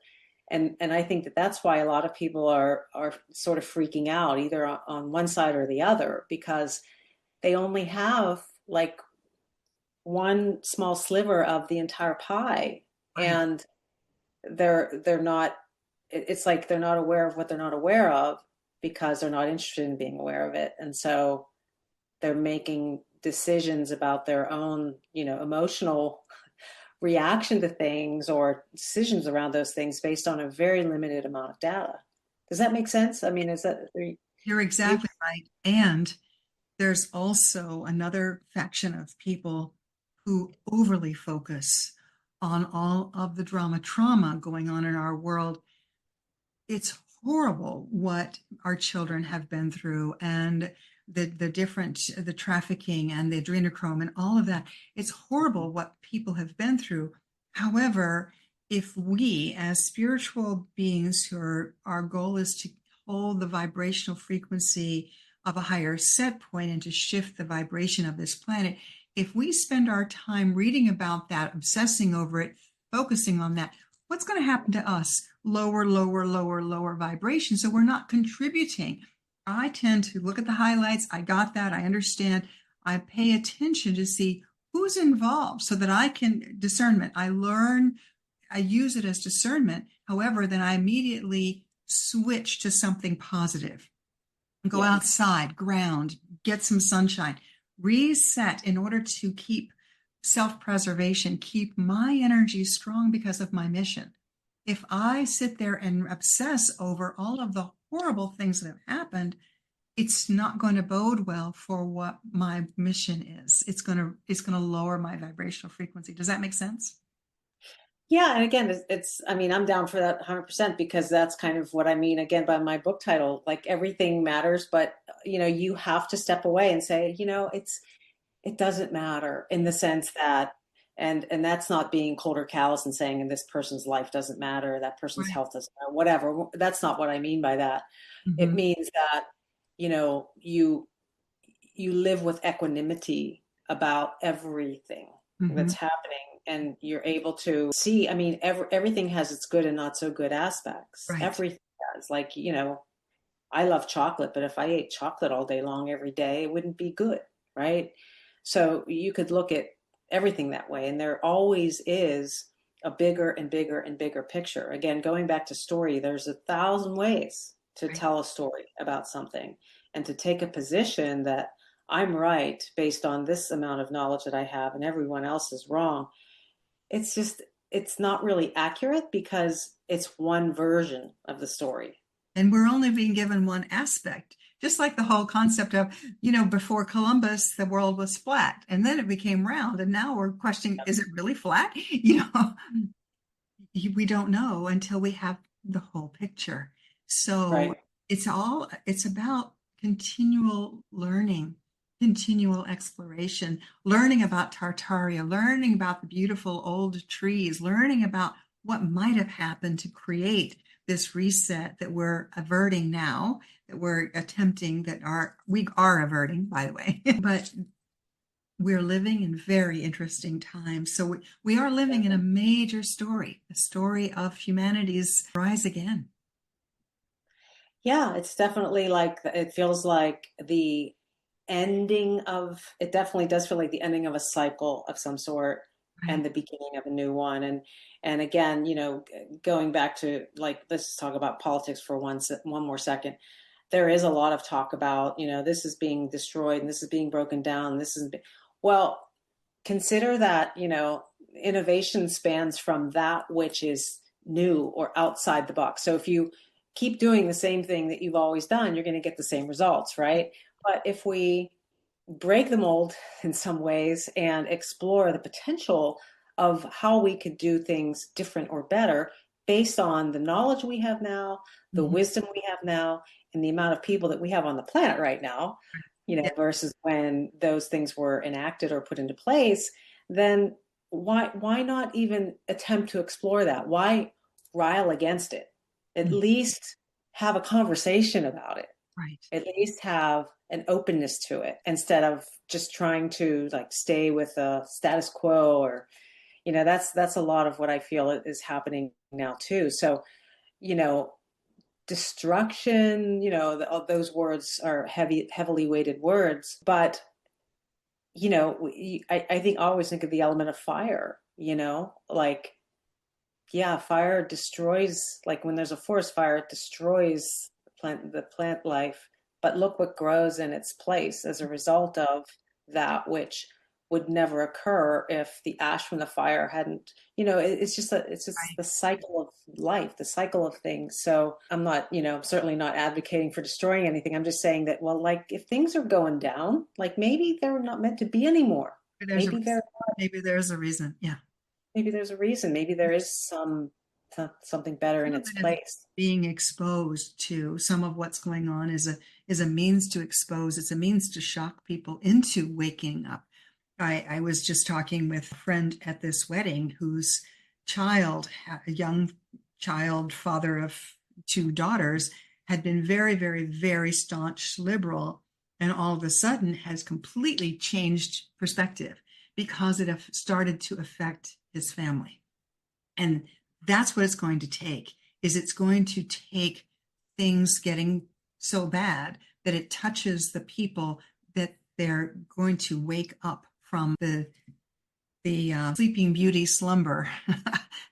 and I think that that's why a lot of people are sort of freaking out either on one side or the other, because they only have like one small sliver of the entire pie, Right. and they're not, it's like they're not aware of what they're not aware of because they're not interested in being aware of it. And so they're making decisions about their own, emotional reaction to things or decisions around those things based on a very limited amount of data. Does that make sense? I mean, is that, You're you, exactly right. And there's also another faction of people who overly focus on all of the trauma going on in our world. It's horrible what our children have been through, and the trafficking and the adrenochrome and all of that. It's horrible what people have been through. However, if we as spiritual beings our goal is to hold the vibrational frequency of a higher set point and to shift the vibration of this planet, if we spend our time reading about that, obsessing over it, focusing on that, what's going to happen to us? Lower, lower, lower, lower vibration. So we're not contributing. I tend to look at the highlights. I got that. I understand. I pay attention to see who's involved so that I can discernment. I learn, I use it as discernment. However, then I immediately switch to something positive. Go yeah, outside, ground, get some sunshine, reset in order to keep self-preservation, keep my energy strong because of my mission. If I sit there and obsess over all of the horrible things that have happened, it's not going to bode well for what my mission is. It's going to lower my vibrational frequency. Does that make sense? yeah. And again, I mean, I'm down for that 100% because that's kind of what I mean, again, by my book title, like everything matters, but you have to step away and say, it doesn't matter in the sense that, and that's not being cold or callous and saying, and this person's life doesn't matter, that person's Right. health doesn't matter, whatever. That's not what I mean by that. It Mm-hmm. means that, you live with equanimity about everything Mm-hmm. that's happening, and you're able to see, I mean, everything has its good and not so good aspects. Right. Everything does. Like, I love chocolate, but if I ate chocolate all day long every day, it wouldn't be good, right? So you could look at everything that way, and there always is a bigger and bigger and bigger picture. Again, going back to story, there's 1,000 ways to Right. tell a story about something, and to take a position that I'm right based on this amount of knowledge that I have and everyone else is wrong. It's just, it's not really accurate because it's one version of the story. And we're only being given one aspect, just like the whole concept of, before Columbus, the world was flat and then it became round. And now we're questioning, is it really flat? We don't know until we have the whole picture. So Right. it's about continual learning, continual exploration, learning about Tartaria, learning about the beautiful old trees, learning about what might have happened to create this reset that we're averting now, that we're attempting, we are averting, by the way. But we're living in very interesting times. So we are living in a major story, a story of humanity's rise again. Yeah, it's definitely like, it feels like the ending of, it definitely does feel like the ending of a cycle of some sort Right. and the beginning of a new one. And again, going back to, like, let's talk about politics for one more second. There is a lot of talk about, this is being destroyed and this is being broken down. Well, consider that, innovation spans from that which is new or outside the box. So if you keep doing the same thing that you've always done, you're going to get the same results, right? But if we break the mold in some ways and explore the potential of how we could do things different or better based on the knowledge we have now, the Mhm. wisdom we have now, and the amount of people that we have on the planet right now, Yeah. versus when those things were enacted or put into place, then why not even attempt to explore that? Why rile against it? At Mm. least have a conversation about it. Right. At least have an openness to it instead of just trying to, like, stay with the status quo, or that's a lot of what I feel is happening now too. So, you know destruction, all those words are heavily weighted words, but I think I always think of the element of fire, like, yeah, fire destroys, like when there's a forest fire, it destroys the plant life, but look what grows in its place as a result of that which would never occur if the ash from the fire hadn't, it's just Right. the cycle of life, the cycle of things. So I'm not, certainly not advocating for destroying anything. I'm just saying that, well, like if things are going down, like maybe they're not meant to be anymore. There's a Maybe reason. Maybe there's a reason. Yeah. there's a reason. Maybe there is something better in Some of its it is place. being exposed to some of what's going on is a means to expose. It's a means to shock people into waking up. I was just talking with a friend at this wedding whose child, a young child, father of two daughters, had been very, very, very staunch liberal, and all of a sudden has completely changed perspective because it started to affect his family. And that's what it's going to take, is it's going to take things getting so bad that it touches the people, that they're going to wake up from sleeping beauty slumber.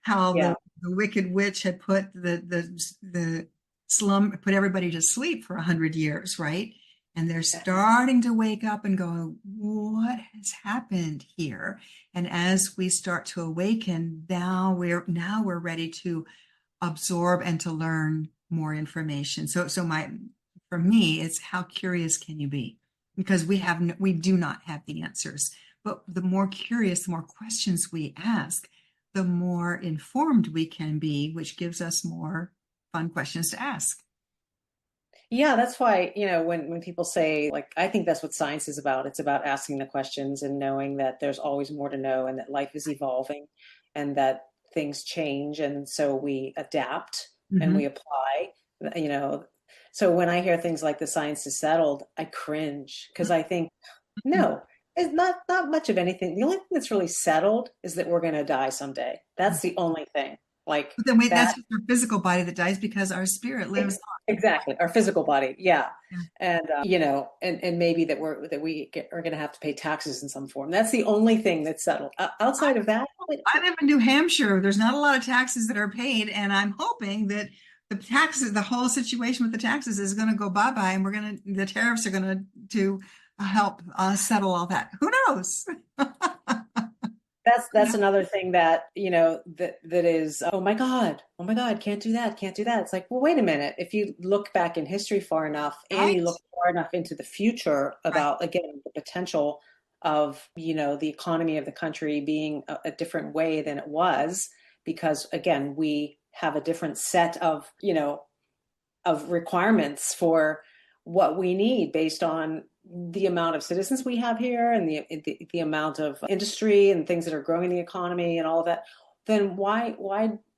How Yeah. the wicked witch had put the slum put everybody to sleep for 100 years, right? And they're starting to wake up and go, what has happened here? And as we start to awaken, now we're ready to absorb and to learn more information. For me, it's how curious can you be? Because we do not have the answers. But the more curious, the more questions we ask, the more informed we can be, which gives us more fun questions to ask. Yeah, that's why, when people say, like, I think that's what science is about. It's about asking the questions and knowing that there's always more to know and that life is evolving and that things change. And so we adapt and Mhm. we apply, you know. So when I hear things like the science is settled, I cringe because I think, no, it's not much of anything. The only thing that's really settled is that we're going to die someday. That's the only thing. Like But then that's that. just our physical body that dies because our spirit lives Exactly, our physical body, yeah, on. and and maybe are going to have to pay taxes in some form. That's the only thing that's settled. Outside of that, I live in New Hampshire. There's not a lot of taxes that are paid, and I'm hoping that the whole situation with the taxes is going to go bye-bye, and the tariffs are going to help settle all that. Who knows? that's another thing that that is, oh my God, can't do that, can't do that. It's like, well, wait a minute. If you look back in history far enough, and you Right? look far enough into the future Right. about, again, the potential of the economy of the country being a different way than it was, because again, we have a different set of of requirements for what we need based on the amount of citizens we have here and the amount of industry and things that are growing the economy and all of that, then why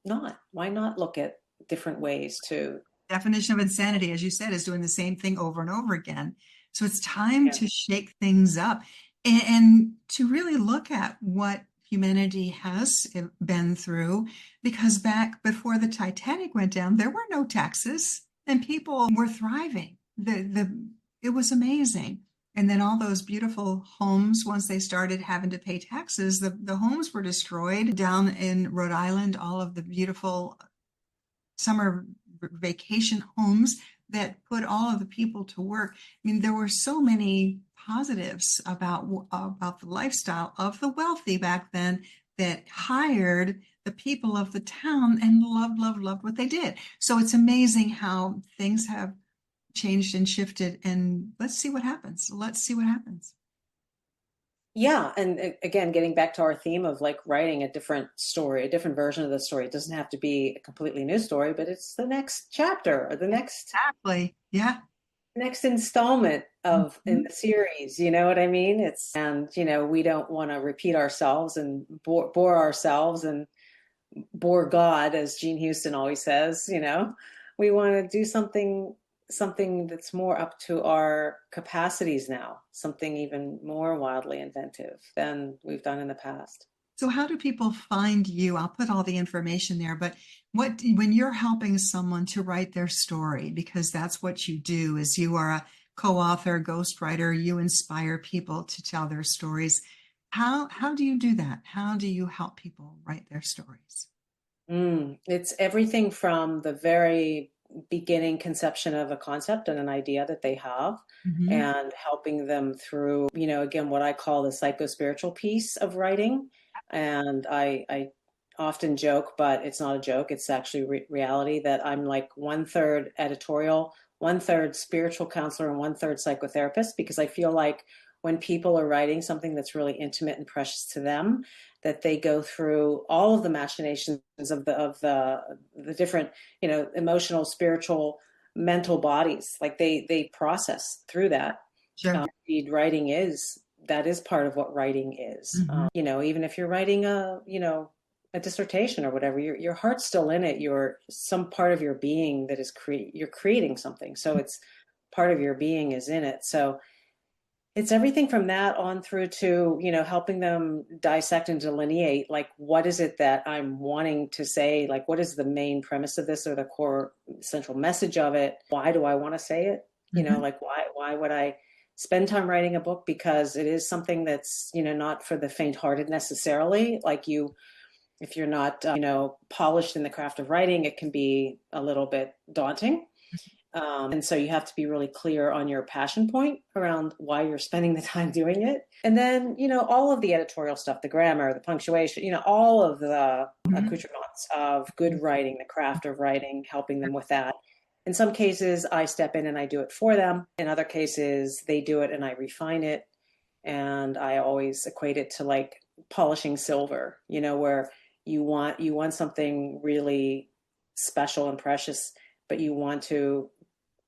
not look at different ways to. Definition of insanity, as you said, is doing the same thing over and over again. So it's time Yeah. to shake things up and to really look at what humanity has been through. Because back before the Titanic went down, there were no taxes and people were thriving. It was amazing. And then all those beautiful homes, once they started having to pay taxes, the homes were destroyed down in Rhode Island, all of the beautiful summer vacation homes that put all of the people to work. I mean, there were so many positives about the lifestyle of the wealthy back then that hired the people of the town and loved what they did. So it's amazing how things have changed and shifted. And let's see what happens. Let's see what happens. Yeah, and again, getting back to our theme of like writing a different story, a different version of the story. It doesn't have to be a completely new story, but it's the next chapter or the Exactly. Yeah. next installment of in Mhm. the series. You know what I mean? We don't want to repeat ourselves and bore ourselves and bore God, as Gene Houston always says. We want to do something that's more up to our capacities now, something even more wildly inventive than we've done in the past. So how do people find you? I'll put all the information there, but when you're helping someone to write their story, because that's what you do, is you are a co-author, ghostwriter, you inspire people to tell their stories. How do you do that? How do you help people write their stories? It's everything from the very beginning conception of a concept and an idea that they have, Mm-hmm. and helping them through, again, what I call the psycho-spiritual piece of writing. And I often joke, but it's not a joke, it's actually reality, that I'm like one third editorial, one third spiritual counselor, and one third psychotherapist, because I feel like when people are writing something that's really intimate and precious to them, that they go through all of the machinations of the different, emotional, spiritual, mental bodies. Like they process through that. Sure. Indeed, writing is that is part of what writing is. Mm-hmm. Even if you're writing a dissertation or whatever, your heart's still in it. You're some part of your being that is you're creating something. So it's part of your being is in it. So it's everything from that on through to, helping them dissect and delineate, like, what is it that I'm wanting to say? Like, what is the main premise of this, or the core central message of it? Why do I want to say it? Mm-hmm. Like, why would I spend time writing a book? Because it is something that's, not for the faint-hearted necessarily. Like if you're not, polished in the craft of writing, it can be a little bit daunting. And so you have to be really clear on your passion point around why you're spending the time doing it. And then, all of the editorial stuff, the grammar, the punctuation, all of the Mm-hmm. accoutrements of good writing, the craft of writing, helping them with that. In some cases, I step in and I do it for them. In other cases, they do it and I refine it. And I always equate it to like polishing silver, where you want something really special and precious, but you want to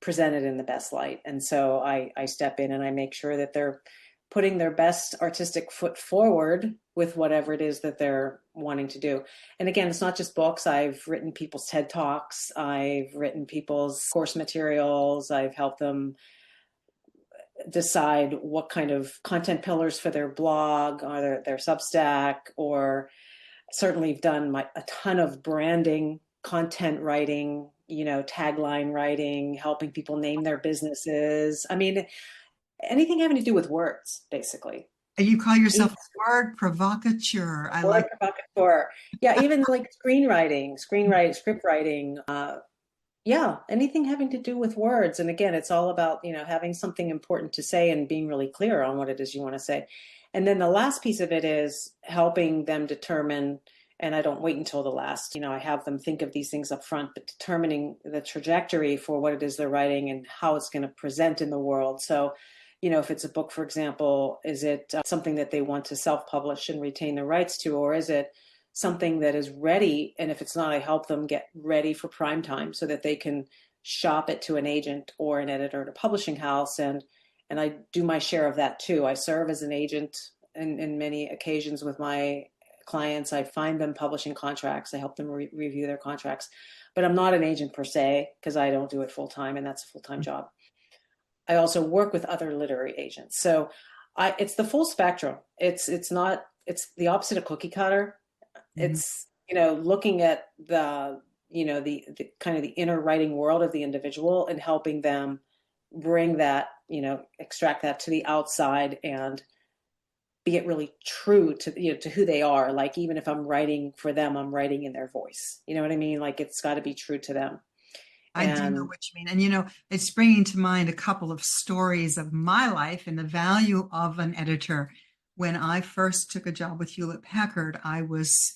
present it in the best light. And so I step in and I make sure that they're putting their best artistic foot forward with whatever it is that they're wanting to do. And again, it's not just books. I've written people's TED Talks. I've written people's course materials. I've helped them decide what kind of content pillars for their blog or their Substack, or certainly done a ton of branding, content writing, tagline writing, helping people name their businesses. I mean, anything having to do with words, basically. And you call yourself a word provocateur. I Word like. provocateur. Yeah, even like screenwriting, script writing. Yeah, anything having to do with words. And again, it's all about, having something important to say and being really clear on what it is you want to say. And then the last piece of it is helping them determine, and I don't wait until the last, I have them think of these things up front, but determining the trajectory for what it is they're writing and how it's going to present in the world. So, if it's a book, for example, is it something that they want to self-publish and retain the rights to, or is it something that is ready? And if it's not, I help them get ready for prime time so that they can shop it to an agent or an editor at a publishing house. And I do my share of that too. I serve as an agent in many occasions with my clients. I find them publishing contracts. I help them review their contracts, but I'm not an agent per se because I don't do it full time, and that's a full-time job. I also work with other literary agents. So it's the full spectrum. It's the opposite of cookie cutter. Mm-hmm. It's, looking at the kind of the inner writing world of the individual and helping them bring that, extract that to the outside and be it really true to, to who they are. Like, even if I'm writing for them, I'm writing in their voice. You know what I mean? Like, it's got to be true to them. I do know what you mean. And, it's bringing to mind a couple of stories of my life and the value of an editor. When I first took a job with Hewlett Packard, I was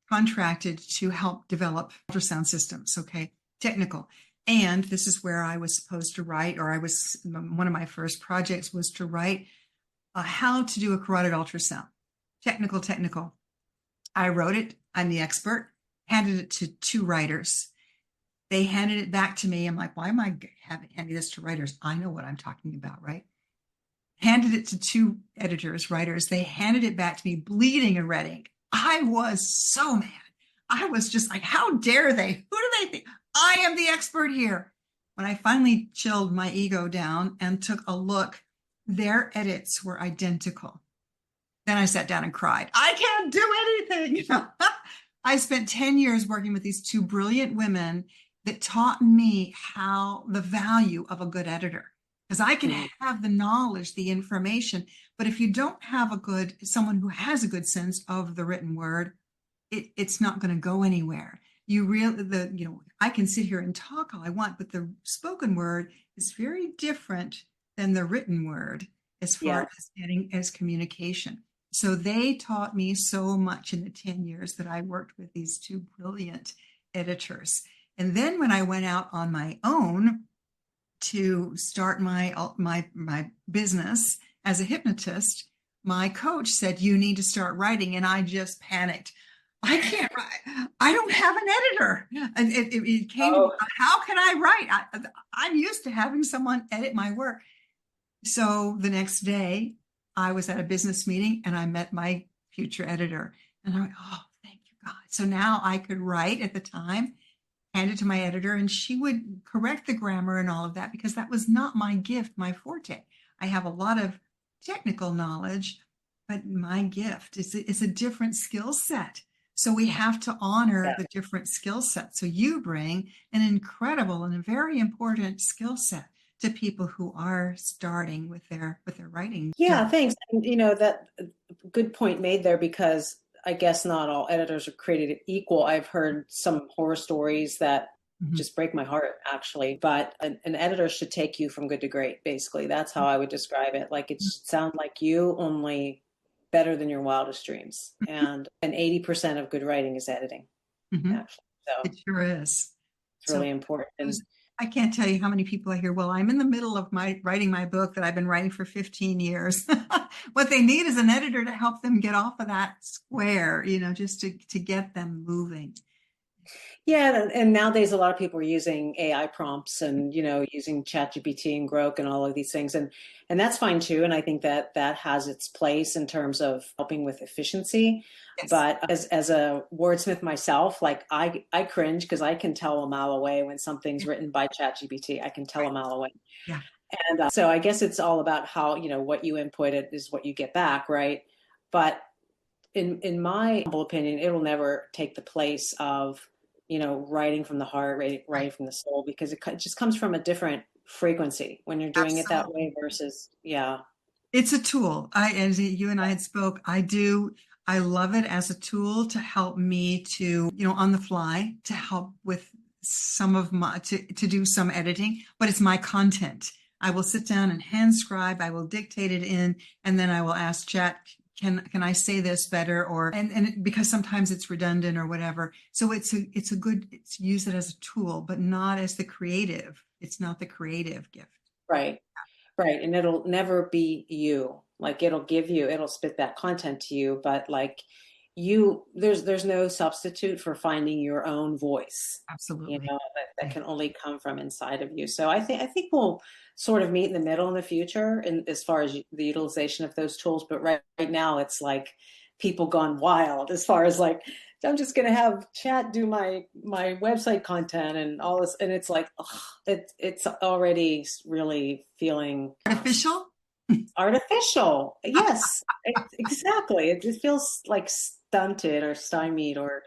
contracted to help develop ultrasound systems, okay, technical. And this is where I was supposed to write, or one of my first projects was to write how to do a carotid ultrasound. Technical. I wrote it. I'm the expert. Handed it to two writers. They handed it back to me. I'm like, why am I handing this to writers? I know what I'm talking about, right? Handed it to two writers. They handed it back to me, bleeding and red ink. I was so mad. I was just like, how dare they? Who do they think? I am the expert here. When I finally chilled my ego down and took a look, their edits were identical. Then I sat down and cried. I can't do anything. I spent 10 years working with these two brilliant women that taught me the value of a good editor. Because I can have the knowledge, the information, but if you don't have someone who has a good sense of the written word, it's not going to go anywhere. I can sit here and talk all I want, but the spoken word is very different than the written word as far Yeah. as getting as communication. So they taught me so much in the 10 years that I worked with these two brilliant editors. And then when I went out on my own to start my business as a hypnotist, my coach said, "You need to start writing." And I just panicked. I can't write. I don't have an editor. And it came to me, Oh, how can I write? I'm used to having someone edit my work. So the next day, I was at a business meeting and I met my future editor. And I went, "Oh, thank you, God." So now I could write at the time, hand it to my editor, and she would correct the grammar and all of that because that was not my gift, my forte. I have a lot of technical knowledge, but my gift is a different skill set. So we have to honor yeah. the different skill sets. So you bring an incredible and a very important skill set to people who are starting with their writing Yeah, journey. thanks. And, that good point made there because I guess not all editors are created equal. I've heard some horror stories that Mhm. just break my heart, actually. But an editor should take you from good to great, basically. That's how I would describe it. Like it should sound like you, only better than your wildest dreams. And 80% of good writing is editing, Mhm. actually. So It sure is. it's So really important. And I can't tell you how many people I hear, "Well, I'm in the middle of my writing my book that I've been writing for 15 years." What they need is an editor to help them get off of that square, just to get them moving. yeah, and nowadays a lot of people are using AI prompts and using ChatGPT and Grok and all of these things, and that's fine too. And I think that that has its place in terms of helping with efficiency. Yes. But as a wordsmith myself, like I cringe because I can tell a mile away when something's Yeah. written by ChatGPT. I can tell a mile away. Yeah. And so I guess it's all about how what you inputted is what you get back, right? But in my humble opinion, it will never take the place of, writing from the heart, Right. writing from the soul, because it just comes from a different frequency when you're doing it that Absolutely. way versus, yeah, It's a tool. As you and I had spoke, I love it as a tool to help me to, on the fly, to help with some of to do some editing, but it's my content. I will sit down and hand scribe, I will dictate it in, and then I will ask Chat, can I say this better? Or, because sometimes it's redundant or whatever. So it's use it as a tool, but not as the creative. It's not the creative gift. right. Right. And it'll never be you. Like it'll spit that content to you, but like there's no substitute for finding your own voice, Absolutely. that can only come from inside of you. So I think we'll sort of meet in the middle in the future in as far as the utilization of those tools. But right now it's like people gone wild as far as like, I'm just gonna have chat do my website content and all this, and it's like, ugh, it's already really feeling Artificial? artificial. Yes, exactly. It just feels like stunted or stymied or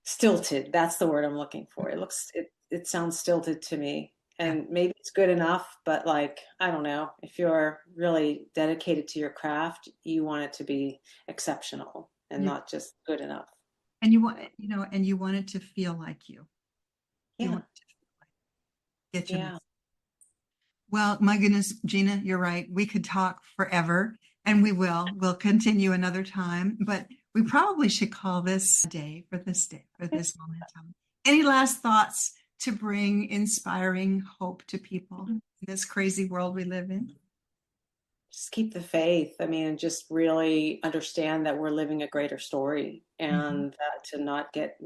stilted. That's the word I'm looking for. It sounds stilted to me. Yeah. And maybe it's good enough, but like, I don't know. If you're really dedicated to your craft, you want it to be exceptional and You not just good enough. and you want and you want it to feel like you. You Yeah. want it to get your Yeah. message. Well, my goodness, Gina, you're right. We could talk forever, and we will. We'll continue another time, but we probably should call this a day, for this momentum. Any last thoughts to bring inspiring hope to people in this crazy world we live in? Just keep the faith. I mean, just really understand that we're living a greater story Mhm. and that to not get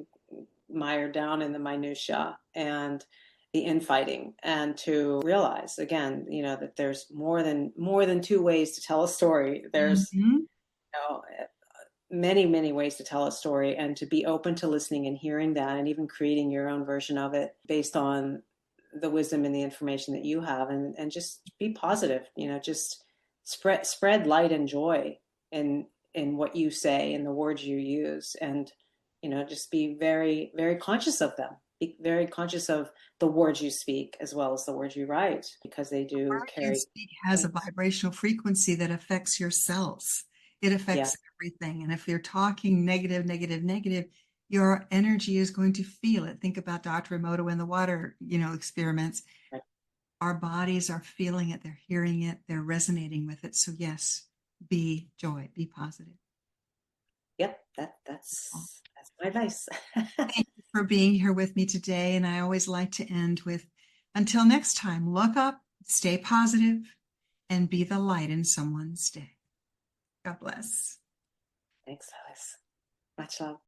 mired down in the minutia and the infighting, and to realize again, that there's more than two ways to tell a story. There's Mhm. many, many ways to tell a story, and to be open to listening and hearing that and even creating your own version of it based on the wisdom and the information that you have, and just be positive, just spread light and joy in what you say and the words you use, and just be very, very conscious of them. Be very conscious of the words you speak as well as the words you write, because they do Word you carry speak has a weight. vibrational frequency that affects your cells. It Yeah. affects everything. And if you're talking negative, negative, negative, your energy is going to feel it. Think about Dr. Emoto and the water, experiments. Right. Our bodies are feeling it, they're hearing it, they're resonating with it. So yes, be joy, be positive. Yep, that's my advice. Thank you for being here with me today. And I always like to end with, until next time, look up, stay positive, and be the light in someone's day. God bless. Thanks, Lois. Much love.